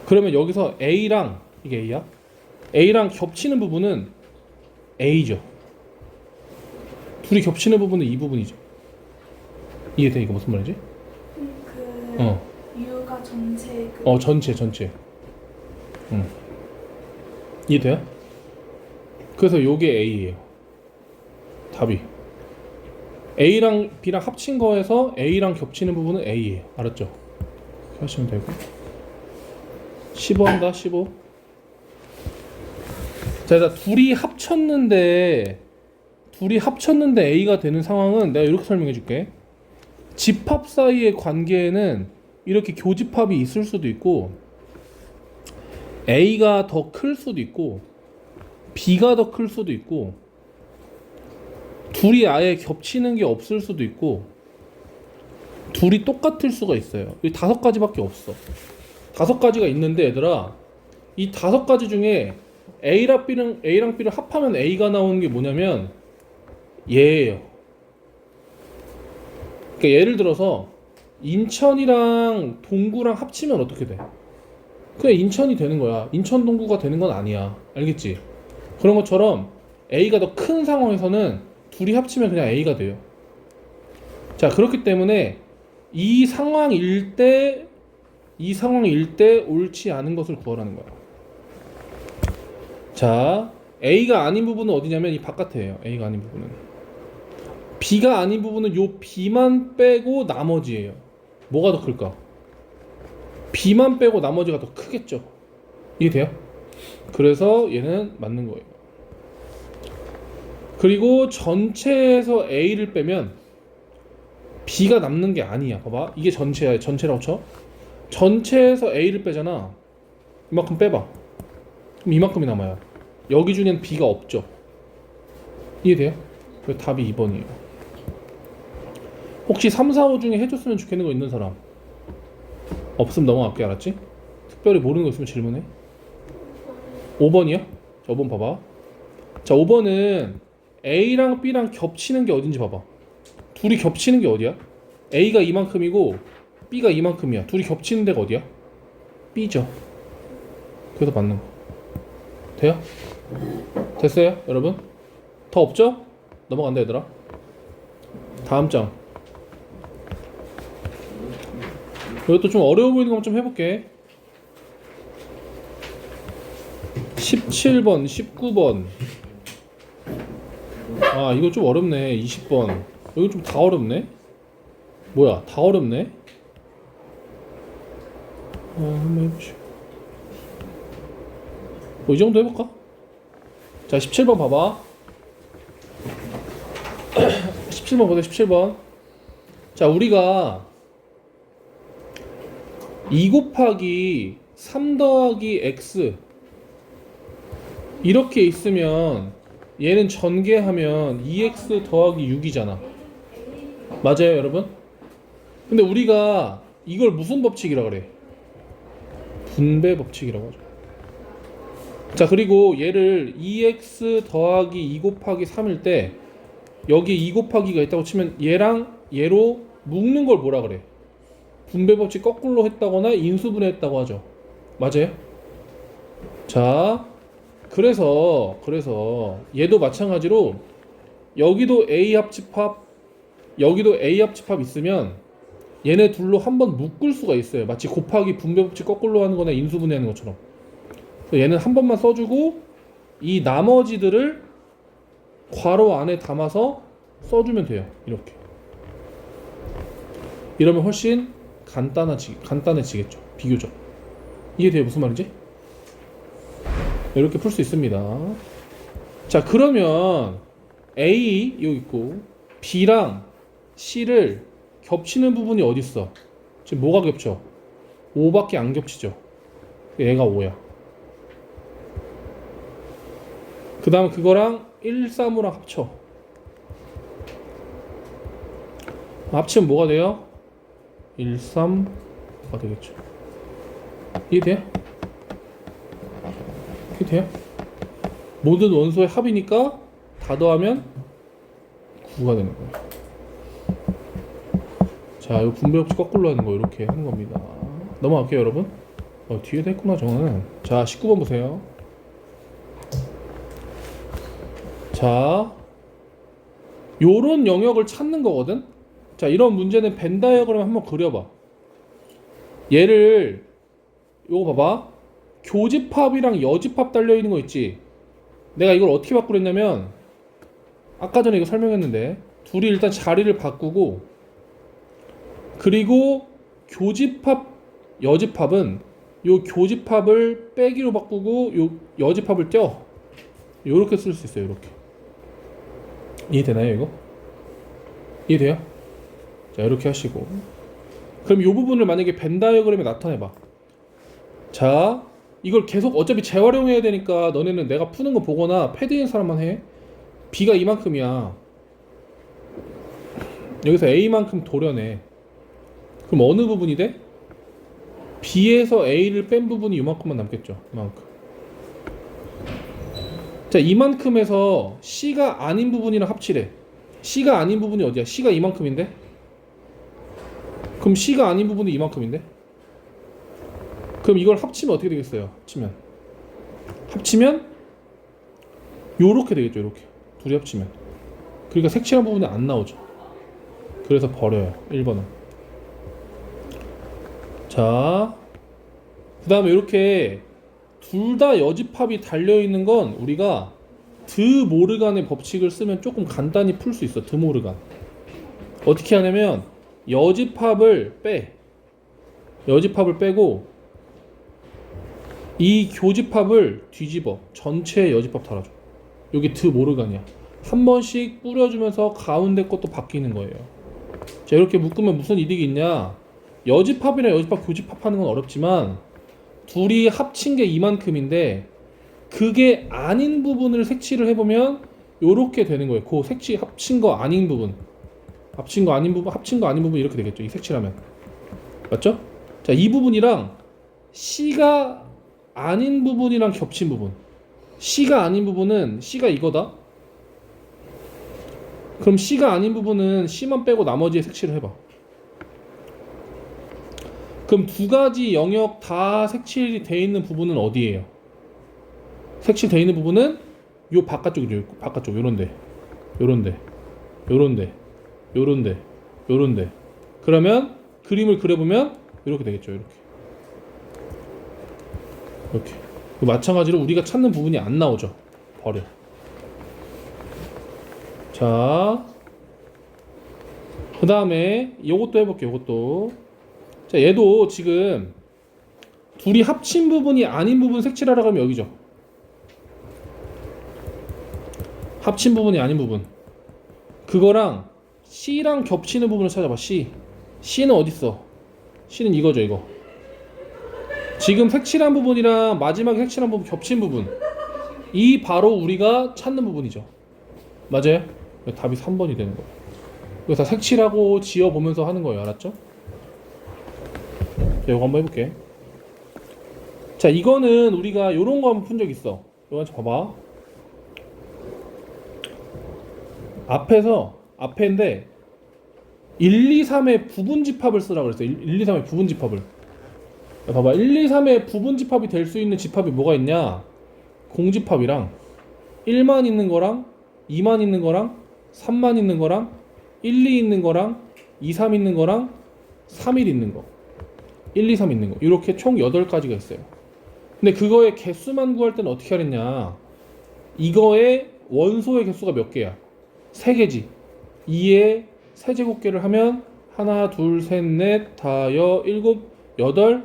그러면 여기서 A랑 이게 A야? A랑 겹치는 부분은 A죠. 둘이 겹치는 부분은 이 부분이죠. 이해돼? 이거 무슨 말이지? U가 전체 그 전체. 이해돼요? 그래서 요게 A예요. 답이 A랑 B랑 합친 거에서 A랑 겹치는 부분은 A예요. 알았죠? 이렇게 하시면 되고 15 한다. 15. 자, 둘이 합쳤는데 A가 되는 상황은 내가 이렇게 설명해 줄게. 집합 사이의 관계에는 이렇게 교집합이 있을 수도 있고 A가 더 클 수도 있고 B가 더 클 수도 있고 둘이 아예 겹치는 게 없을 수도 있고 둘이 똑같을 수가 있어요. 이 5가지밖에 없어. 5가지가 있는데 얘들아 이 5가지 중에 A랑 B를 합하면 A가 나오는 게 뭐냐면 얘예요. 그러니까 예를 들어서 인천이랑 동구랑 합치면 어떻게 돼? 그냥 인천이 되는 거야. 인천 동구가 되는 건 아니야. 알겠지? 그런 것처럼 A가 더 큰 상황에서는 둘이 합치면 그냥 A가 돼요. 자, 그렇기 때문에 이 상황일 때 옳지 않은 것을 구하라는 거야. 자, A가 아닌 부분은 어디냐면 이 바깥에요. A가 아닌 부분은. B가 아닌 부분은 요 B만 빼고 나머지예요. 뭐가 더 클까? B만 빼고 나머지가 더 크겠죠. 이해돼요? 그래서 얘는 맞는 거예요. 그리고 전체에서 A를 빼면 B가 남는 게 아니야. 봐봐. 이게 전체야. 전체라고 쳐. 전체에서 A를 빼잖아. 이만큼 빼봐. 그럼 이만큼이 남아요. 여기 중엔 B가 없죠. 이해돼요? 그래서 답이 2번이에요. 혹시 3, 4, 5 중에 해줬으면 좋겠는 거 있는 사람? 없으면 넘어갈게. 알았지? 특별히 모르는 거 있으면 질문해. 5번이야? 자, 5번 봐봐. 자, 5번은 A랑 B랑 겹치는 게 어딘지 봐봐. 둘이 겹치는 게 어디야? A가 이만큼이고 B가 이만큼이야. 둘이 겹치는 데가 어디야? B죠. 그래서 맞는 거. 돼요? 됐어요? 여러분? 더 없죠? 넘어간다 얘들아. 다음 장. 이것도 좀 어려워 보이는 거 좀 해볼게. 17번, 19번. 아, 이거 좀 어렵네. 20번. 이거 좀 다 어렵네. 뭐야, 다 어렵네. 한번 해보시오. 뭐 이 정도 해볼까? 자, 17번 봐봐. 17번 보세요. 17번. 자, 우리가 2 곱하기 3 더하기 x 이렇게 있으면 얘는 전개하면 2x 더하기 6이잖아. 맞아요, 여러분? 근데 우리가 이걸 무슨 법칙이라 그래? 분배 법칙이라고 하죠. 자, 그리고 얘를 2x 더하기 2 곱하기 3일 때 여기 2 곱하기가 있다고 치면 얘랑 얘로 묶는 걸 뭐라 그래? 분배 법칙 거꾸로 했다거나 인수분해했다고 하죠. 맞아요? 자, 그래서 얘도 마찬가지로 여기도 A 합집합, 여기도 A 합집합 있으면 얘네 둘로 한번 묶을 수가 있어요. 마치 곱하기 분배 법칙 거꾸로 하는 거나 인수분해하는 것처럼. 그래서 얘는 한 번만 써주고 이 나머지들을 괄호 안에 담아서 써주면 돼요. 이렇게. 이러면 훨씬 간단해지겠죠. 비교적. 이해돼요? 무슨 말인지? 이렇게 풀 수 있습니다. 자, 그러면 A 여기 있고 B랑 C를 겹치는 부분이 어디 있어? 지금 뭐가 겹쳐? 5밖에 안 겹치죠. 얘가 5야. 그 다음 그거랑 1, 3호랑 합쳐. 합치면 뭐가 돼요? 1, 3가 되겠죠. 이해돼요? 이해돼요? 모든 원소의 합이니까 다 더하면 9가 되는 거예요. 자, 이 분배 법칙 거꾸로 하는 거 이렇게 하는 겁니다. 넘어갈게요, 여러분. 뒤에도 했구나, 저거는. 자, 19번 보세요. 자, 요런 영역을 찾는 거거든. 자, 이런 문제는 벤 다이어그램 한번 그려봐. 얘를 요거 봐봐. 교집합이랑 여집합 달려있는 거 있지. 내가 이걸 어떻게 바꾸랬냐면 아까 전에 이거 설명했는데 둘이 일단 자리를 바꾸고, 그리고 교집합 여집합은 요 교집합을 빼기로 바꾸고 요 여집합을 떼어 요렇게 쓸 수 있어요. 요렇게. 이해되나요 이거? 이해돼요? 자, 이렇게 하시고, 그럼 요 부분을 만약에 벤 다이어그램에 나타내봐. 자, 이걸 계속 어차피 재활용해야 되니까 너네는 내가 푸는 거 보거나 패드인 사람만 해. B가 이만큼이야. 여기서 A만큼 도려내. 그럼 어느 부분이 돼? B에서 A를 뺀 부분이 이만큼만 남겠죠. 이만큼. 자, 이만큼에서 C가 아닌 부분이랑 합치래. C가 아닌 부분이 어디야? C가 이만큼인데? 그럼 C가 아닌 부분이 이만큼인데? 그럼 이걸 합치면 어떻게 되겠어요? 합치면 요렇게 되겠죠. 요렇게. 둘이 합치면. 그러니까 색칠한 부분이 안 나오죠. 그래서 버려요. 1번은. 자, 그 다음에 이렇게 둘 다 여집합이 달려있는 건 우리가 드 모르간의 법칙을 쓰면 조금 간단히 풀 수 있어. 드 모르간. 어떻게 하냐면 여집합을 빼고 이 교집합을 뒤집어. 전체 여집합 달아줘. 여기 드 모르간이야. 한 번씩 뿌려주면서 가운데 것도 바뀌는 거예요. 자, 이렇게 묶으면 무슨 이득이 있냐? 여집합이랑 여집합 교집합 하는 건 어렵지만 둘이 합친 게 이만큼인데 그게 아닌 부분을 색칠을 해보면 요렇게 되는 거예요. 그 합친 거 아닌 부분 이렇게 되겠죠. 이 색칠하면. 맞죠? 자, 이 부분이랑 C가 아닌 부분이랑 겹친 부분. C가 아닌 부분은 C가 이거다. 그럼 C가 아닌 부분은 C만 빼고 나머지에 색칠을 해봐. 그럼 두 가지 영역 다 색칠이 돼 있는 부분은 어디예요? 색칠돼 있는 부분은 요 바깥쪽이죠. 바깥쪽 요런데. 그러면 그림을 그려보면 이렇게 되겠죠. 이렇게. 마찬가지로 우리가 찾는 부분이 안 나오죠. 버려. 자, 그 다음에 요것도 해볼게요. 요것도. 자, 얘도 지금 둘이 합친 부분이 아닌 부분 색칠하라고 하면 여기죠. 합친 부분이 아닌 부분. 그거랑 C랑 겹치는 부분을 찾아봐. C는 어딨어? C는 이거죠. 이거. 지금 색칠한 부분이랑 마지막에 색칠한 부분 겹친 부분, 이 바로 우리가 찾는 부분이죠. 맞아요? 답이 3번이 되는 거예요. 그래서 색칠하고 지워보면서 하는 거예요. 알았죠? 자, 이거 한번 해볼게. 자, 이거는 우리가 요런 거 한번 푼 적 있어. 이거 봐봐. 앞에인데 1, 2, 3의 부분집합을 쓰라고 그랬어. 1, 2, 3의 부분집합을. 야, 봐봐. 1, 2, 3의 부분집합이 될 수 있는 집합이 뭐가 있냐? 공집합이랑 1만 있는 거랑 2만 있는 거랑 3만 있는 거랑 1, 2 있는 거랑 2, 3 있는 거랑 3, 1 있는 거. 1, 2, 3 있는 거. 이렇게 총 8가지가 있어요. 근데 그거의 개수만 구할 때는 어떻게 하랬냐? 이거의 원소의 개수가 몇 개야? 3개지. 2의 세제곱계를 하면 하나, 둘, 셋, 넷, 다, 여, 일곱, 여덟.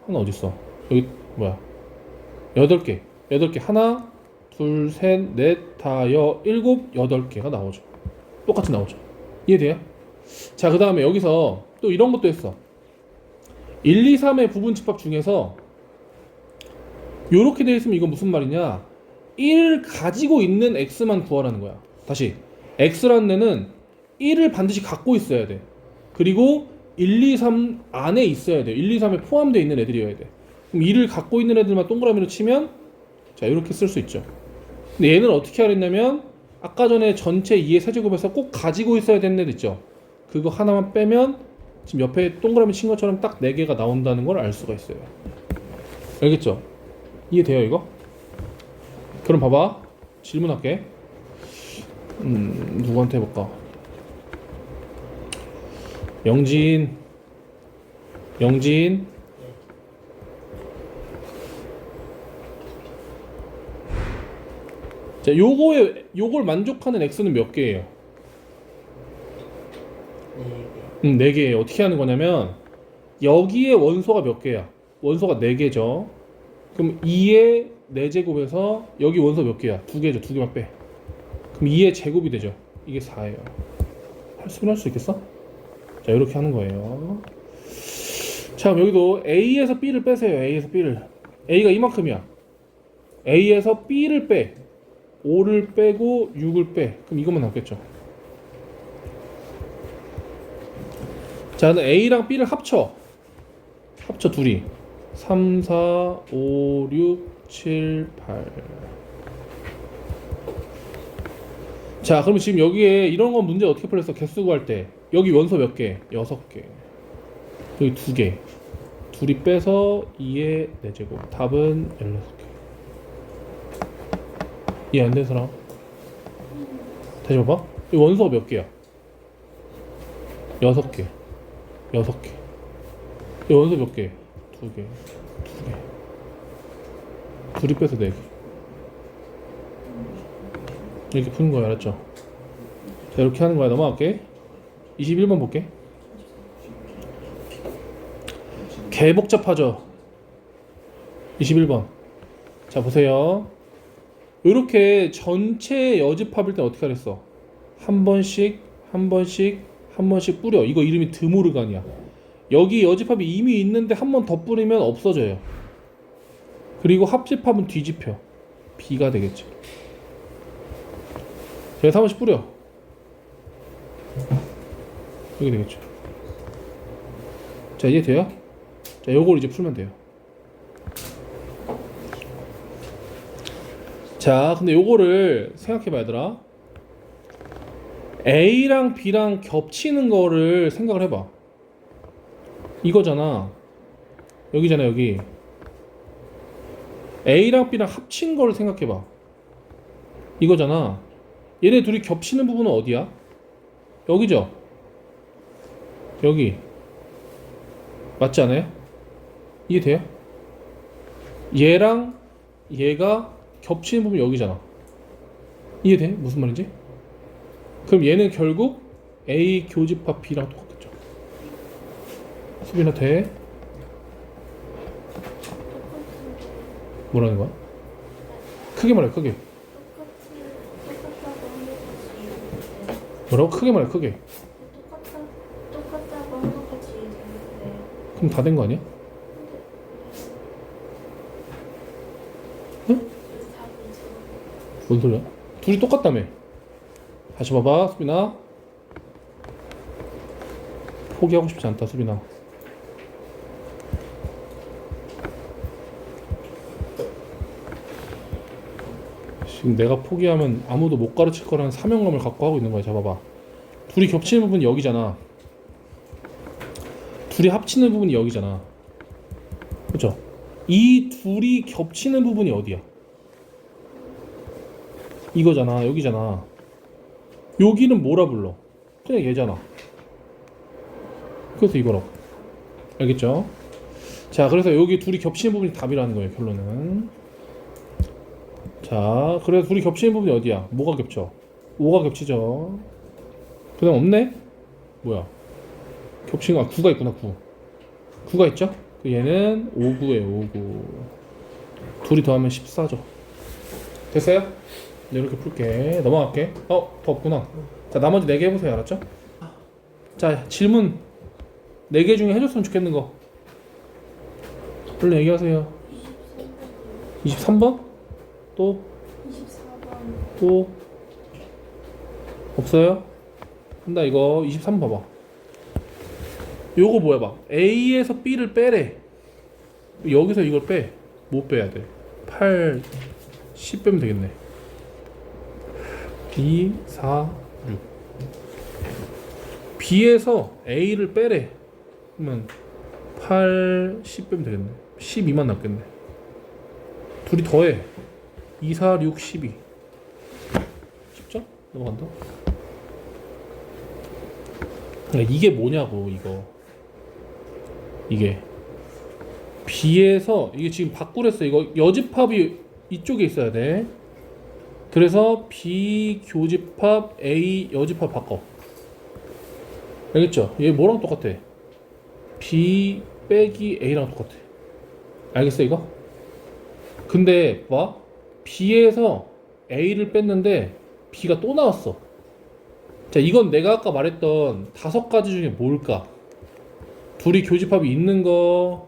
하나 어딨어? 여기 뭐야? 8개. 8개. 하나, 둘, 셋, 넷, 다, 여, 일곱, 8개가 나오죠. 똑같이 나오죠. 이해돼요? 자, 그 다음에 여기서 또 이런 것도 했어. 1, 2, 3의 부분집합 중에서 요렇게 되어 있으면 이건 무슨 말이냐? 1 가지고 있는 x만 구하라는 거야. 다시 x라는 애는 1을 반드시 갖고 있어야 돼. 그리고 1, 2, 3 안에 있어야 돼. 1, 2, 3에 포함되어 있는 애들이어야 돼. 그럼 1을 갖고 있는 애들만 동그라미로 치면 자, 이렇게 쓸 수 있죠. 근데 얘는 어떻게 하랬냐면 아까 전에 전체 2의 세제곱에서 꼭 가지고 있어야 되는 애들 있죠. 그거 하나만 빼면 지금 옆에 동그라미 친 것처럼 딱 4개가 나온다는 걸 알 수가 있어요. 알겠죠? 이해돼요 이거? 그럼 봐봐. 질문할게. 누구한테 해볼까? 영진. 자, 요걸 만족하는 x는 몇 개예요? 4개. 4개예요. 어떻게 하는 거냐면 여기에 원소가 몇 개야? 원소가 4개죠. 그럼 2의 4제곱에서 여기 원소 몇 개야? 2개죠. 2개만 빼. 그럼 2의 제곱이 되죠. 이게 4예요. 할 수 있겠어? 자, 이렇게 하는 거예요. 자, 그럼 여기도 A에서 B를 빼세요. A에서 B를. A가 이만큼이야. A에서 B를 빼. 5를 빼고 6을 빼. 그럼 이것만 남겠죠. 자, 그럼 A랑 B를 합쳐 둘이. 3, 4, 5, 6, 7, 8. 자, 그럼 지금 여기에 이런 건 문제 어떻게 풀렸어? 개수 구할 때 여기 원소 몇 개? 6개. 여기 2개. 둘이 빼서 2의 4제곱. 답은 16개. 이해 안 된 사람? 다시 봐봐. 이 원소가 몇 개야? 6개. 이 원소 몇 개? 2개. 둘이 빼서 4개. 이렇게 푸는 거야, 알았죠? 자, 이렇게 하는 거야. 넘어갈게. 21번 볼게. 개 복잡하죠? 21번. 자, 보세요. 이렇게 전체 여집합일 때 어떻게 하랬어? 한 번씩 뿌려. 이거 이름이 드모르간이야. 여기 여집합이 이미 있는데 한 번 더 뿌리면 없어져요. 그리고 합집합은 뒤집혀. B가 되겠지. 그래서 한 번씩 뿌려. 여기 되겠죠. 자, 이해돼요? 자, 요걸 이제 풀면 돼요. 자, 근데 요거를 생각해봐, 얘들아. A랑 B랑 겹치는 거를 생각을 해봐. 이거잖아. 여기잖아, 여기. A랑 B랑 합친 거를 생각해봐. 이거잖아. 얘네 둘이 겹치는 부분은 어디야? 여기죠? 여기. 맞지 않아요? 이해돼요? 얘랑 얘가 겹치는 부분이 여기잖아. 이해돼? 무슨 말인지? 그럼 얘는 결국 A 교집합 B랑 똑같겠죠. 수빈아 돼? 뭐라는 거야? 크게 말해, 크게. 뭐라고? 크게 말해, 크게. 똑같다고 한 것 같이 되는데. 그럼 다 된 거 아니야? 응? 뭔 소리야? 둘이 똑같다며. 다시 봐봐, 수빈아. 포기하고 싶지 않다, 수빈아. 지금 내가 포기하면 아무도 못 가르칠 거라는 사명감을 갖고 하고 있는 거야. 잡아봐. 둘이 겹치는 부분이 여기잖아. 둘이 합치는 부분이 여기잖아. 그렇죠? 이 둘이 겹치는 부분이 어디야? 이거잖아. 여기잖아. 여기는 뭐라 불러? 그냥 얘잖아. 그래서 이거라고. 알겠죠? 자, 그래서 여기 둘이 겹치는 부분이 답이라는 거예요. 결론은. 자, 그래서 둘이 겹치는 부분이 어디야? 뭐가 겹쳐? 5가 겹치죠. 그 다음 없네? 뭐야? 겹치는 거, 9가 있구나. 9가 있죠? 얘는 5구예요. 5구. 둘이 더하면 14죠. 됐어요? 이렇게 풀게. 넘어갈게. 더 없구나. 자, 나머지 4개 해보세요. 알았죠? 자, 질문 4개 중에 해줬으면 좋겠는 거 얼른 얘기하세요. 23번? 또? 24번. 또? 없어요? 한다. 이거 23번 봐봐. 요거 뭐야 봐. A에서 B를 빼래. 여기서 이걸 빼. 뭐 빼야 돼? 8, 10 빼면 되겠네. 2, 4, 6. B에서 A를 빼래. 그러면 8, 10 빼면 되겠네. 12만 남겠네. 둘이 더해. 2, 4, 6, 12. 쉽죠? 넘어간다. 그러니까 이게 뭐냐고. 이게 B에서 이게 지금 바꾸랬어. 이거 여집합이 이쪽에 있어야 돼. 그래서 B 교집합 A 여집합 바꿔. 알겠죠? 얘 뭐랑 똑같아? B 빼기 A랑 똑같아. 알겠어 이거? 근데 봐. B에서 A를 뺐는데 B가 또 나왔어. 자, 이건 내가 아까 말했던 5가지 중에 뭘까? 둘이 교집합이 있는 거,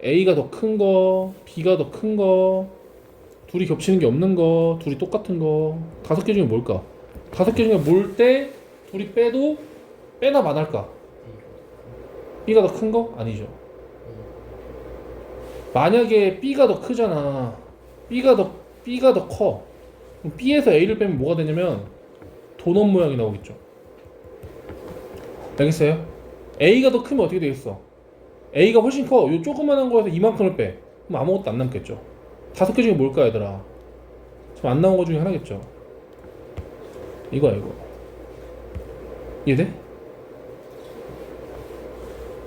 A가 더 큰 거, B가 더 큰 거, 둘이 겹치는 게 없는 거, 둘이 똑같은 거. 5개 중에 뭘까? 5개 중에 뭘 때 둘이 빼도 빼나 마날까? B가 더 큰 거? 아니죠. 만약에 B가 더 크잖아. B가 더 커. 그럼 B에서 A를 빼면 뭐가 되냐면 도넛 모양이 나오겠죠. 알겠어요? A가 더 크면 어떻게 되겠어? A가 훨씬 커. 요 조그만한 거에서 이만큼을 빼. 그럼 아무것도 안 남겠죠. 5개 중에 뭘까 얘들아? 지금 안 나온 거 중에 하나겠죠. 이거야 이거. 이해돼?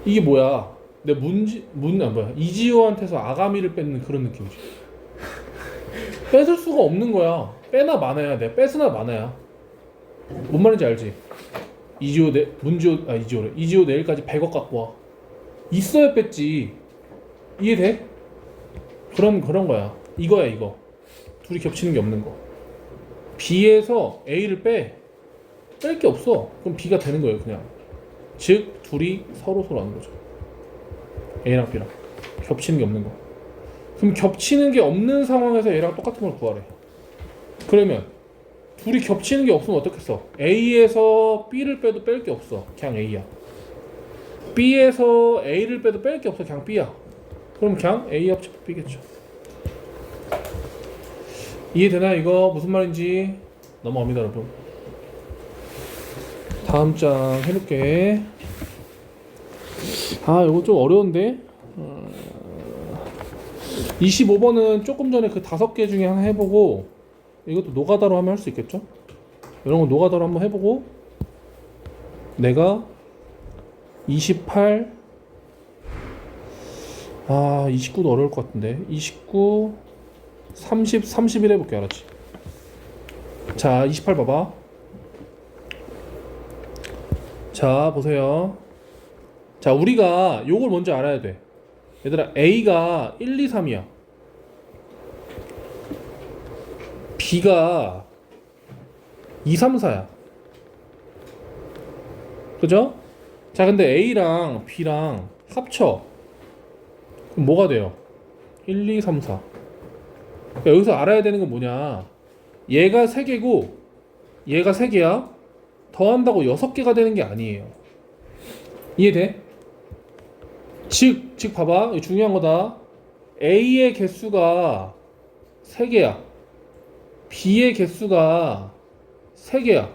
이게 뭐야? 내 뭐야? 이지호한테서 아가미를 뺏는 그런 느낌이지. 뺏을 수가 없는 거야. 빼나 마나야 돼. 뺏으나 마나야. 뭔 말인지 알지? 이지호 내일까지 100억 갖고 와. 있어야 뺐지. 이해돼? 그런 거야. 이거야 이거. 둘이 겹치는 게 없는 거. B에서 A를 뺄 게 없어. 그럼 B가 되는 거예요 그냥. 즉 둘이 서로 하는 거죠. A랑 B랑 겹치는 게 없는 거. 그럼 겹치는 게 없는 상황에서 A랑 똑같은 걸 구하래. 그러면 둘이 겹치는 게 없으면 어떻겠어? A에서 B를 빼도 뺄 게 없어. 그냥 A야. B에서 A를 빼도 뺄 게 없어. 그냥 B야. 그럼 그냥 A 합치면 B겠죠. 이해되나 이거 무슨 말인지? 넘어갑니다 여러분. 다음 장 해볼게. 이거 좀 어려운데? 25번은 조금 전에 그 5개 중에 하나 해보고, 이것도 노가다로 하면 할 수 있겠죠? 이런 거 노가다로 한번 해보고, 내가 28, 29도 어려울 것 같은데. 29, 30, 31 해볼게. 알았지? 자, 28 봐봐. 자, 보세요. 자, 우리가 요걸 먼저 알아야 돼. 얘들아, A가 1, 2, 3이야. B가 2, 3, 4야. 그죠? 자, 근데 A랑 B랑 합쳐. 그럼 뭐가 돼요? 1, 2, 3, 4. 그러니까 여기서 알아야 되는 건 뭐냐? 얘가 3개고 얘가 3개야. 더한다고 6개가 되는 게 아니에요. 이해돼? 즉 봐봐. 이거 중요한 거다. A의 개수가 3개야. B의 개수가 3개야.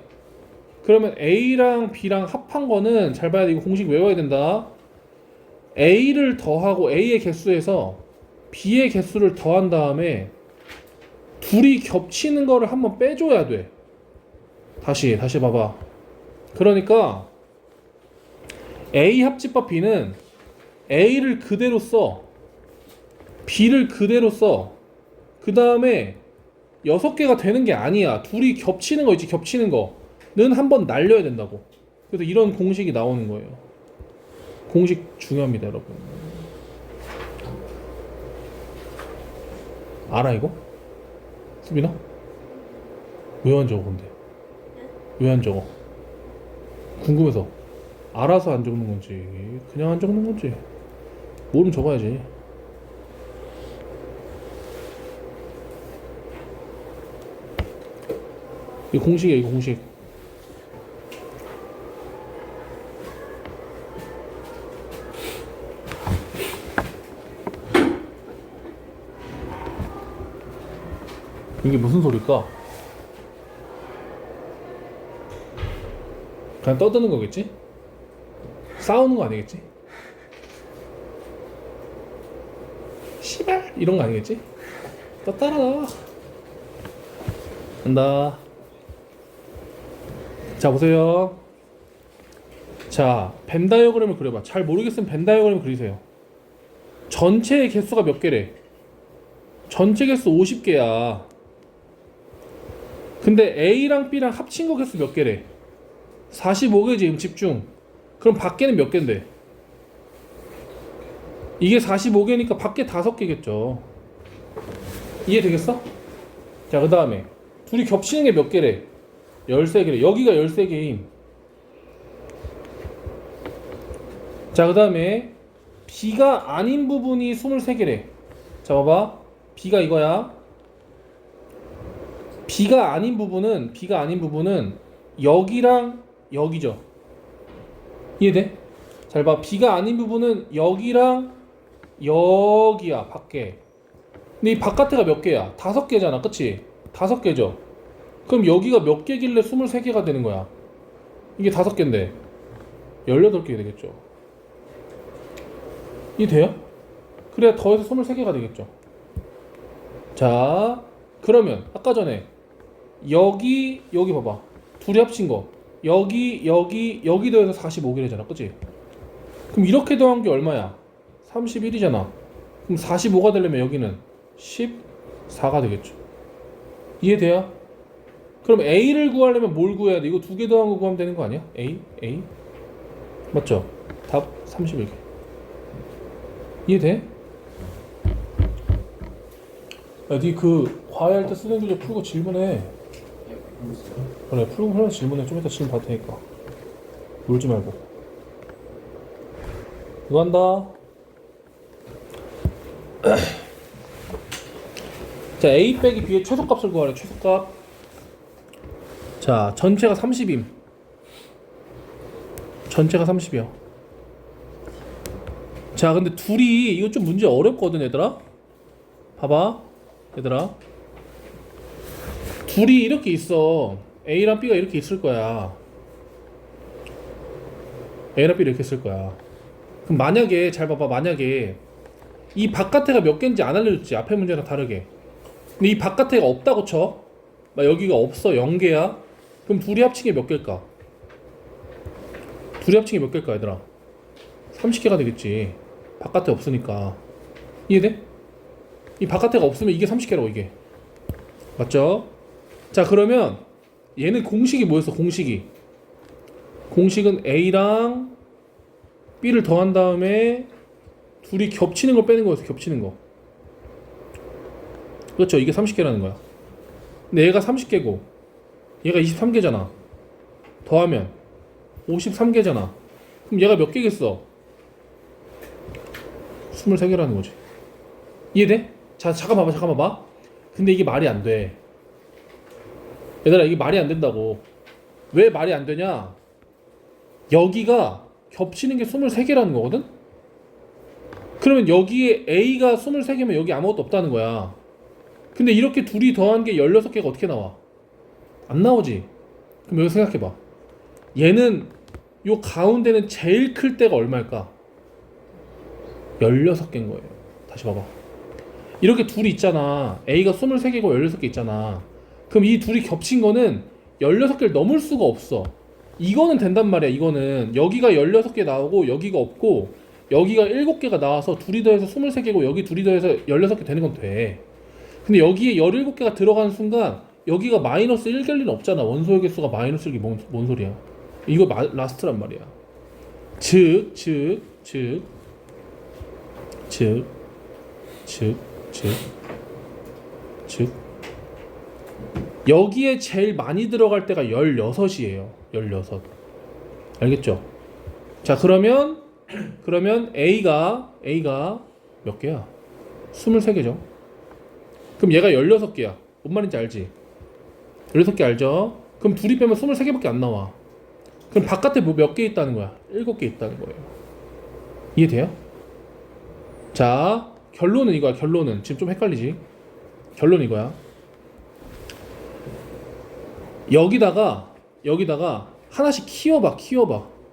그러면 A랑 B랑 합한 거는 잘 봐야 돼. 이거 공식 외워야 된다. A를 더하고 A의 개수에서 B의 개수를 더한 다음에 둘이 겹치는 거를 한번 빼줘야 돼. 다시 봐봐. 그러니까 A 합집합 B는 A를 그대로 써. B를 그대로 써. 그 다음에 6개가 되는 게 아니야. 둘이 겹치는 거 있지, 겹치는 거는 한번 날려야 된다고. 그래서 이런 공식이 나오는 거예요. 공식 중요합니다, 여러분. 알아, 이거? 수빈아? 왜 안 적어, 근데? 왜 안 적어? 궁금해서. 알아서 안 적는 건지, 그냥 안 적는 건지. 모르면 적어야지. 이 공식이야, 이거 공식. 이게 무슨 소리일까? 그냥 떠드는 거겠지? 싸우는 거 아니겠지? 씨발 이런 거 아니겠지? 또 따라와. 간다. 자 보세요. 자 벤 다이어그램을 그려봐. 잘 모르겠으면 벤 다이어그램을 그리세요. 전체의 개수가 몇 개래? 전체 개수 50개야. 근데 A랑 B랑 합친 거 개수 몇 개래? 45개지. 지금 집중. 그럼 밖에는 몇 개인데? 이게 45개니까 밖에 5개겠죠. 이해되겠어? 자 그 다음에 둘이 겹치는 게 몇 개래? 13개래. 여기가 13개임. 자 그 다음에 B가 아닌 부분이 23개래. 자 봐봐. B가 이거야. B가 아닌 부분은 여기랑 여기죠. 이해돼? 잘 봐. B가 아닌 부분은 여기랑 여기야. 밖에. 근데 이 바깥에가 몇 개야? 5개잖아. 그치? 5개죠. 그럼 여기가 몇 개길래 23개가 되는 거야? 이게 5개인데 18개 되겠죠. 이해돼요? 그래야 더해서 23개가 되겠죠. 자 그러면 아까 전에 여기 봐봐. 둘이 합친 거 여기 더해서 45개잖아. 그치? 그럼 이렇게 더한 게 얼마야? 31이잖아. 그럼 45가 되려면 여기는 14가 되겠죠. 이해돼요? 그럼 A를 구하려면 뭘 구해야 돼? 이거 2개 더한 거 구하면 되는 거 아니야? A? 맞죠? 답 31개. 이해돼? 야, 니 그 과외할 때 쓰는 교재 풀고 질문해. 그래, 풀고 하면서 질문해. 좀 이따 질문 받을 테니까. 놀지 말고. 이거 한다. 자, A 빼기 B의 최소값을 구하래. 최소값. 자, 전체가 30임. 전체가 30이야. 자, 근데 둘이 이거 좀 문제 어렵거든, 얘들아. 봐봐, 얘들아. 둘이 이렇게 있어. A랑 B가 이렇게 있을 거야. A랑 B 이렇게 있을 거야. 그럼 만약에 잘 봐봐. 만약에 이 바깥에가 몇 개인지 안 알려줬지. 앞에 문제랑 다르게. 근데 이 바깥에가 없다고 쳐. 막 여기가 없어. 0개야. 그럼 둘이 합친 게 몇 개일까? 둘이 합친 게 몇 개일까, 얘들아? 30개가 되겠지. 바깥에 없으니까. 이해돼? 이 바깥에가 없으면 이게 30개라고, 이게. 맞죠? 자, 그러면 얘는 공식이 뭐였어? 공식은 A랑 B를 더한 다음에 둘이 겹치는 걸 빼는 거였어. 겹치는 거. 그렇죠? 이게 30개라는 거야. 근데 얘가 30개고 얘가 23개잖아. 더하면 53개잖아. 그럼 얘가 몇 개겠어? 23개라는 거지. 이해돼? 자, 잠깐 봐봐. 근데 이게 말이 안 돼. 얘들아, 이게 말이 안 된다고. 왜 말이 안 되냐? 여기가 겹치는 게 23개라는 거거든? 그러면 여기에 A가 23개면 여기 아무것도 없다는 거야. 근데 이렇게 둘이 더한 게 16개가 어떻게 나와? 안 나오지. 그럼 여기 생각해봐. 얘는 요 가운데는 제일 클 때가 얼마일까? 16개인 거예요. 다시 봐봐. 이렇게 둘이 있잖아. A가 23개고 16개 있잖아. 그럼 이 둘이 겹친 거는 16개를 넘을 수가 없어. 이거는 된단 말이야. 이거는 여기가 16개 나오고 여기가 없고 여기가 7개가 나와서 둘이 더해서 23개고 여기 둘이 더해서 16개 되는 건 돼. 근데 여기에 17개가 들어가는 순간 여기가 마이너스 1될 리는 없잖아. 원소의 개수가 마이너스 1이 뭔 소리야. 이거 라스트란 말이야. 즉 여기에 제일 많이 들어갈 때가 16이에요. 16. 알겠죠? 자, 그러면 A가 몇 개야? 23개죠. 그럼 얘가 16개야. 뭔 말인지 알지? 16개 알죠? 그럼 둘이 빼면 23개밖에 안 나와. 그럼 바깥에 뭐 몇 개 있다는 거야? 7개 있다는 거예요. 이해돼요? 자, 결론은 이거야. 결론은 지금 좀 헷갈리지? 결론은 이거야. 여기다가 하나씩 키워봐.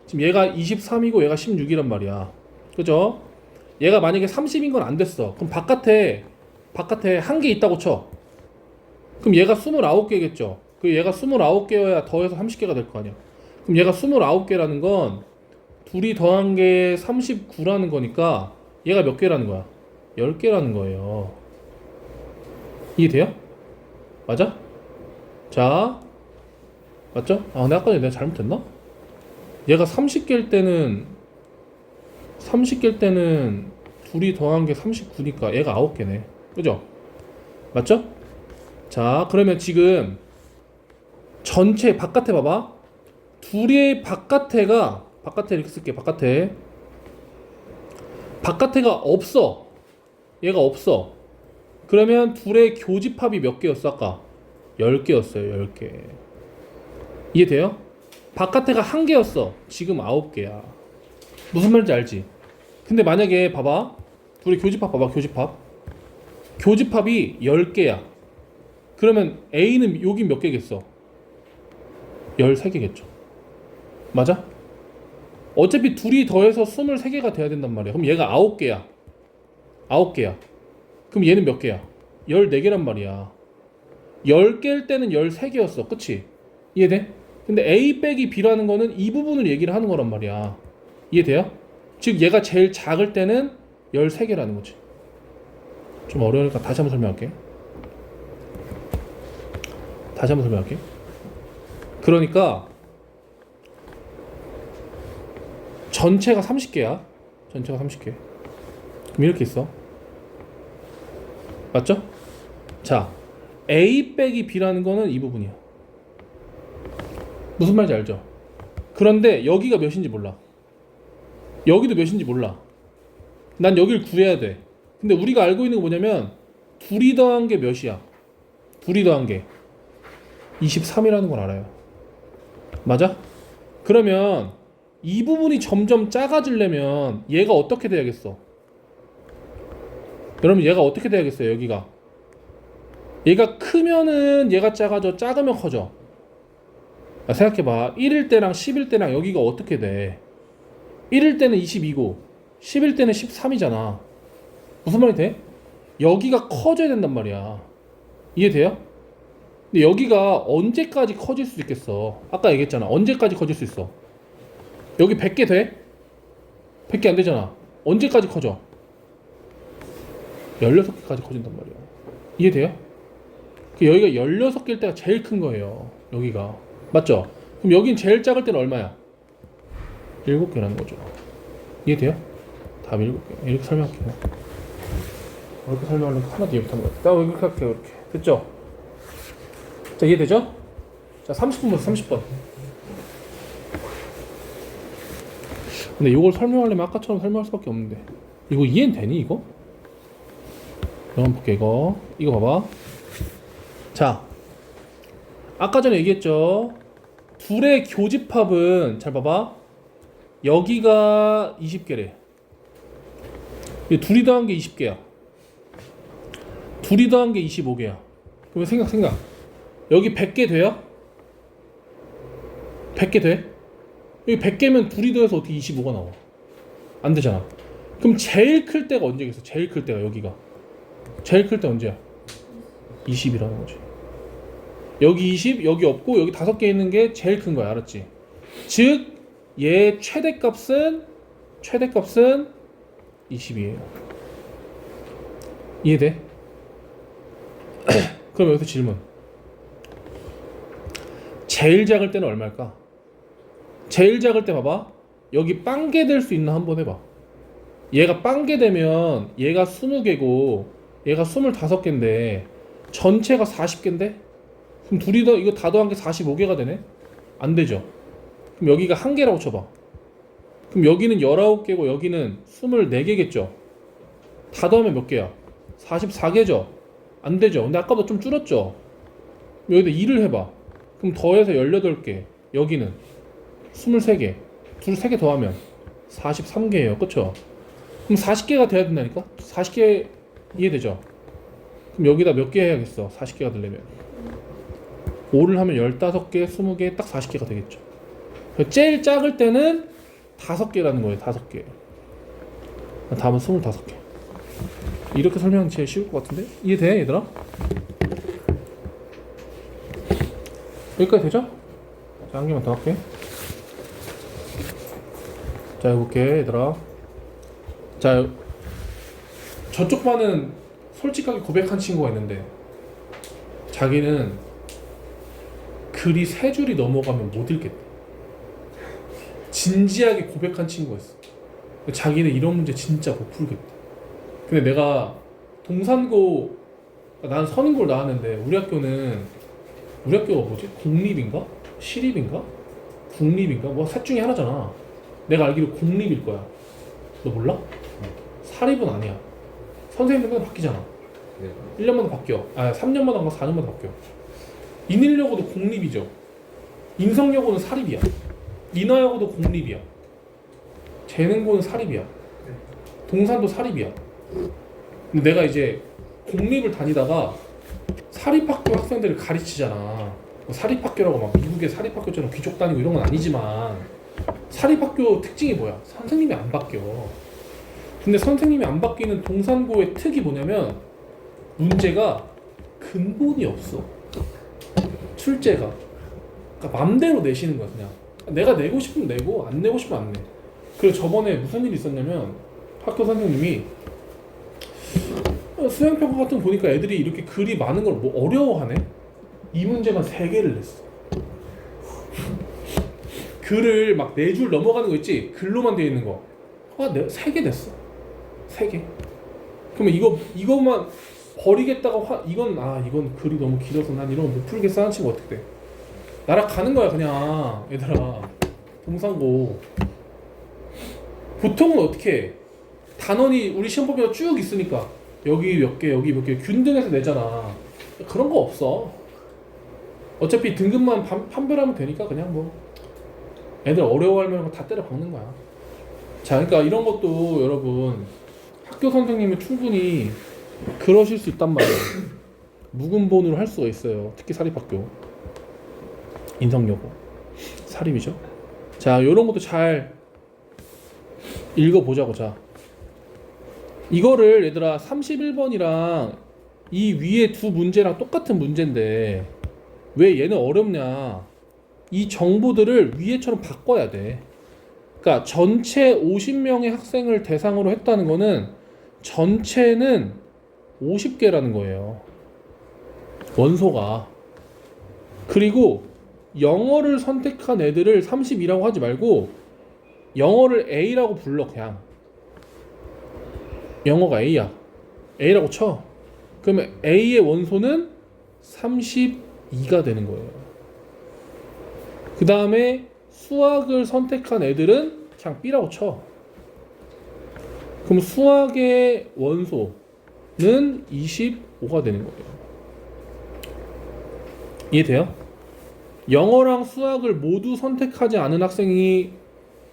지금 얘가 23이고 얘가 16이란 말이야. 그죠? 얘가 만약에 30인 건 안 됐어. 그럼 바깥에 한 개 있다고 쳐. 그럼 얘가 29개겠죠. 그 얘가 29개여야 더해서 30개가 될 거 아니야. 그럼 얘가 29개라는 건 둘이 더한 게 39라는 거니까 얘가 몇 개라는 거야? 10개라는 거예요. 이해돼요? 맞아? 자, 맞죠? 아, 근데 아까 전에 내가 잘못했나? 얘가 30개일 때는 둘이 더한 게 39니까 얘가 9개네. 그죠? 맞죠? 자, 그러면 지금 전체 바깥에 봐봐. 둘의 바깥에 이렇게 쓸게. 바깥에가 없어. 얘가 없어. 그러면 둘의 교집합이 몇 개였어 아까? 10개였어요. 10개. 이해돼요? 바깥에가 한 개였어. 지금 9개야. 무슨 말인지 알지? 근데 만약에 봐봐. 둘의 교집합 봐봐. 교집합이 10개야. 그러면 A는 여기 몇 개겠어? 13개겠죠. 맞아? 어차피 둘이 더해서 23개가 돼야 된단 말이야. 그럼 얘가 9개야. 그럼 얘는 몇 개야? 14개란 말이야. 10개일 때는 13개였어. 그치? 이해돼? 근데 A 빼기 B라는 거는 이 부분을 얘기를 하는 거란 말이야. 이해돼요? 즉 얘가 제일 작을 때는 13개라는 거지. 좀 어려우니까 다시 한번 설명할게. 그러니까 전체가 30개야. 그럼 이렇게 있어. 맞죠? 자, A 빼기 B라는 거는 이 부분이야. 무슨 말인지 알죠? 그런데 여기가 몇인지 몰라. 여기도 몇인지 몰라. 난 여기를 구해야 돼. 근데 우리가 알고 있는 거 뭐냐면 둘이 더한 게 몇이야? 둘이 더한 게 23이라는 걸 알아요. 맞아? 그러면 이 부분이 점점 작아지려면 얘가 어떻게 돼야겠어? 여러분 얘가 어떻게 돼야겠어요? 여기가 얘가 크면은 얘가 작아져. 작으면 커져. 생각해봐. 1일 때랑 10일 때랑 여기가 어떻게 돼? 1일 때는 22고 10일 때는 13이잖아. 무슨 말이 돼? 여기가 커져야 된단 말이야. 이해돼요? 근데 여기가 언제까지 커질 수 있겠어? 아까 얘기했잖아. 언제까지 커질 수 있어? 여기 100개 돼? 100개 안 되잖아. 언제까지 커져? 16개까지 커진단 말이야. 이해돼요? 여기가 16개일 때가 제일 큰 거예요. 여기가. 맞죠? 그럼 여긴 제일 작을 때는 얼마야? 7개라는 거죠. 이해돼요? 답 7개. 이렇게 설명할게요. 이렇게 설명하려면 하나도 이해 못한 것 같아. 나 이렇게 할게요. 이렇게. 됐죠? 자, 이해되죠? 자, 30분 보세요. 30분. 근데 이걸 설명하려면 아까처럼 설명할 수밖에 없는데 이거 이해는 되니 이거? 한번 볼게. 이거 봐봐. 자, 아까 전에 얘기했죠. 둘의 교집합은 잘 봐봐. 여기가 20개래. 둘이 더한 게 20개야. 둘이 더한 게 25개야. 그러면 생각. 여기 100개 돼요? 100개 돼? 여기 100개면 둘이 더해서 어떻게 25가 나와? 안 되잖아. 그럼 제일 클 때가 언제겠어? 제일 클 때가 여기가. 제일 클 때 언제야? 20이라는 거지. 여기 20, 여기 없고 여기 5개 있는 게 제일 큰 거야. 알았지? 즉, 얘 최대값은 20이에요. 이해돼? 그럼 여기서 질문. 제일 작을 때는 얼마일까? 제일 작을 때 봐봐. 여기 빵개 될 수 있나 한번 해봐. 얘가 빵개 되면 얘가 20개고 얘가 25개인데 전체가 40개인데? 그럼 둘이 더 이거 다 더한 게 45개가 되네? 안 되죠. 그럼 여기가 1개라고 쳐봐. 그럼 여기는 19개고 여기는 24개겠죠. 다 더하면 몇 개야? 44개죠. 안 되죠. 근데 아까보다 좀 줄었죠. 여기다 2를 해봐. 그럼 더해서 18개. 여기는 23개. 둘 3개 더하면 43개예요. 그쵸? 그럼 40개가 돼야 된다니까? 40개 이해되죠? 그럼 여기다 몇 개 해야겠어? 40개가 되려면 5를 하면 15개, 20개, 딱 40개가 되겠죠. 제일 작을 때는 5개라는 거예요. 5개. 다음은 25개. 이렇게 설명하면 제일 쉬울 것 같은데? 이해돼 얘들아? 여기까지 되죠? 자, 한 개만 더 할게. 자, 해볼게 얘들아. 자, 저쪽 반은 솔직하게 고백한 친구가 있는데 자기는 글이 3줄이 넘어가면 못 읽겠대. 진지하게 고백한 친구가 있어. 자기는 이런 문제 진짜 못 풀겠대. 근데 내가 동산고, 난 선인고를 나왔는데 우리 학교가 뭐지? 공립인가? 시립인가? 국립인가? 뭐 셋 중에 하나잖아. 내가 알기로 공립일 거야. 너 몰라? 사립은 아니야. 선생님들 맨날 바뀌잖아. 1년마다 바뀌어. 3년마다 4년마다 바뀌어. 인일여고도 공립이죠. 인성여고는 사립이야. 인하여고도 공립이야. 재능고는 사립이야. 동산도 사립이야. 근데 내가 이제 공립을 다니다가 사립학교 학생들을 가르치잖아. 뭐 사립학교라고 막 미국의 사립학교처럼 귀족 다니고 이런 건 아니지만 사립학교 특징이 뭐야? 선생님이 안 바뀌어. 근데 선생님이 안 바뀌는 동산고의 특이 뭐냐면 문제가 근본이 없어. 출제가. 그러니까 맘대로 내시는 거야 그냥. 내가 내고 싶으면 내고 안 내고 싶으면 안 내. 그래서 저번에 무슨 일이 있었냐면 학교 선생님이 수행평가 같은 거 보니까 애들이 이렇게 글이 많은 걸 뭐 어려워하네? 이 문제만 3개를 냈어. 글을 막 4줄 넘어가는 거 있지? 글로만 되어 있는 거. 3개 냈어. 3개. 그러면 이것만 버리겠다가 이건 글이 너무 길어서 난 이런 거 못 풀겠어 하는 친구 어떻게 돼? 날아가는 거야 그냥. 얘들아 동산고 보통은 어떻게 해? 단원이 우리 시험법에도 쭉 있으니까 여기 몇 개 여기 몇 개 균등해서 내잖아. 그런 거 없어. 어차피 등급만 판별하면 되니까 그냥 뭐 애들 어려워하면 다 때려 박는 거야. 자, 그러니까 이런 것도 여러분 학교 선생님은 충분히 그러실 수 있단 말이에요. 묵은본으로 할 수가 있어요. 특히 사립학교 인성여고 사립이죠. 자, 이런 것도 잘 읽어보자고. 자, 이거를 얘들아 31번이랑 이 위에 두 문제랑 똑같은 문제인데 왜 얘는 어렵냐? 이 정보들을 위에처럼 바꿔야 돼. 그러니까 전체 50명의 학생을 대상으로 했다는 거는 전체는 50개라는 거예요. 원소가. 그리고 영어를 선택한 애들을 32라고 하지 말고 영어를 A라고 불러. 그냥 영어가 A야. A라고 쳐. 그러면 A의 원소는 32가 되는 거예요. 그 다음에 수학을 선택한 애들은 그냥 B라고 쳐. 그럼 수학의 원소는 25가 되는 거예요. 이해돼요? 영어랑 수학을 모두 선택하지 않은 학생이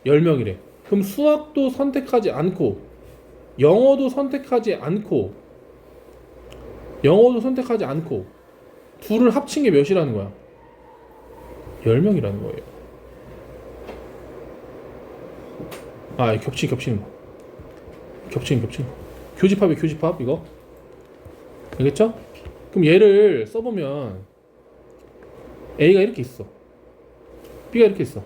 10명이래. 그럼 수학도 선택하지 않고 영어도 선택하지 않고 영어도 선택하지 않고 둘을 합친 게 몇이라는 거야? 10명이라는 거예요. 아, 겹치는 거. 겹치는 거. 교집합이 교집합 이거. 알겠죠? 그럼 얘를 써보면 A가 이렇게 있어. B가 이렇게 있어.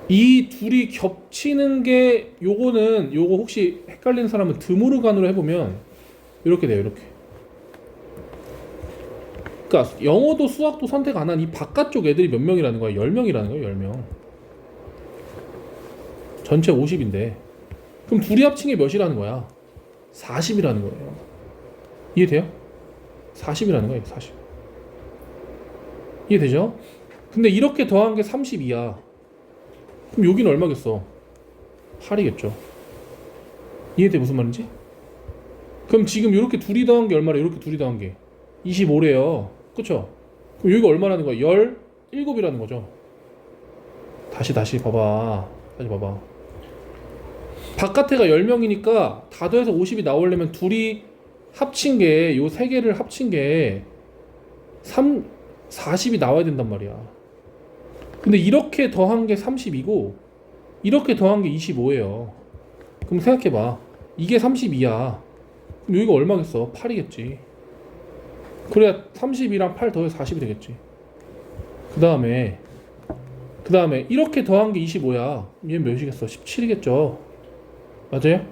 이 둘이 겹치는 게 요거 혹시 헷갈리는 사람은 드모르간으로 해보면 이렇게 돼요. 이렇게. 그러니까 영어도 수학도 선택 안 한 이 바깥쪽 애들이 몇 명이라는 거야? 10명이라는 거야. 10명. 전체 50인데 그럼 둘이 합친 게 몇이라는 거야? 40이라는 거예요. 이해돼요? 40이라는 거예요. 40. 이해되죠? 근데 이렇게 더한 게 32야. 그럼 여기는 얼마겠어? 8이겠죠. 이해돼 무슨 말인지? 그럼 지금 이렇게 둘이 더한 게 얼마래? 이렇게 둘이 더한 게 25래요. 그쵸? 그럼 여기가 얼마라는 거야? 17이라는 거죠. 다시 봐봐. 다시 봐봐. 바깥에가 10명이니까 다 더해서 50이 나오려면 둘이 합친 게 요 세 개를 합친 게 40이 나와야 된단 말이야. 근데 이렇게 더한 게 30이고 이렇게 더한 게 25예요. 그럼 생각해봐. 이게 32야. 그럼 여기가 얼마겠어? 8이겠지. 그래야 32랑 8 더해서 40이 되겠지. 그 다음에 이렇게 더한 게 25야. 얘는 몇이겠어? 17이겠죠. 맞아요?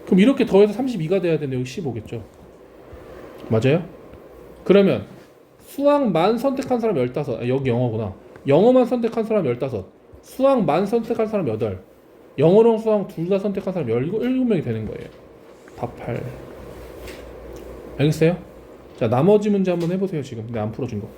그럼 이렇게 더해서 32가 돼야 되는데 여기 15겠죠. 맞아요? 그러면 수학만 선택한 사람 15. 여기 영어구나. 영어만 선택한 사람 15. 수학만 선택한 사람 8. 영어랑 수학 둘 다 선택한 사람 17명이 되는 거예요. 답 8. 알겠어요? 자, 나머지 문제 한번 해보세요. 지금 내가 안 풀어준 거.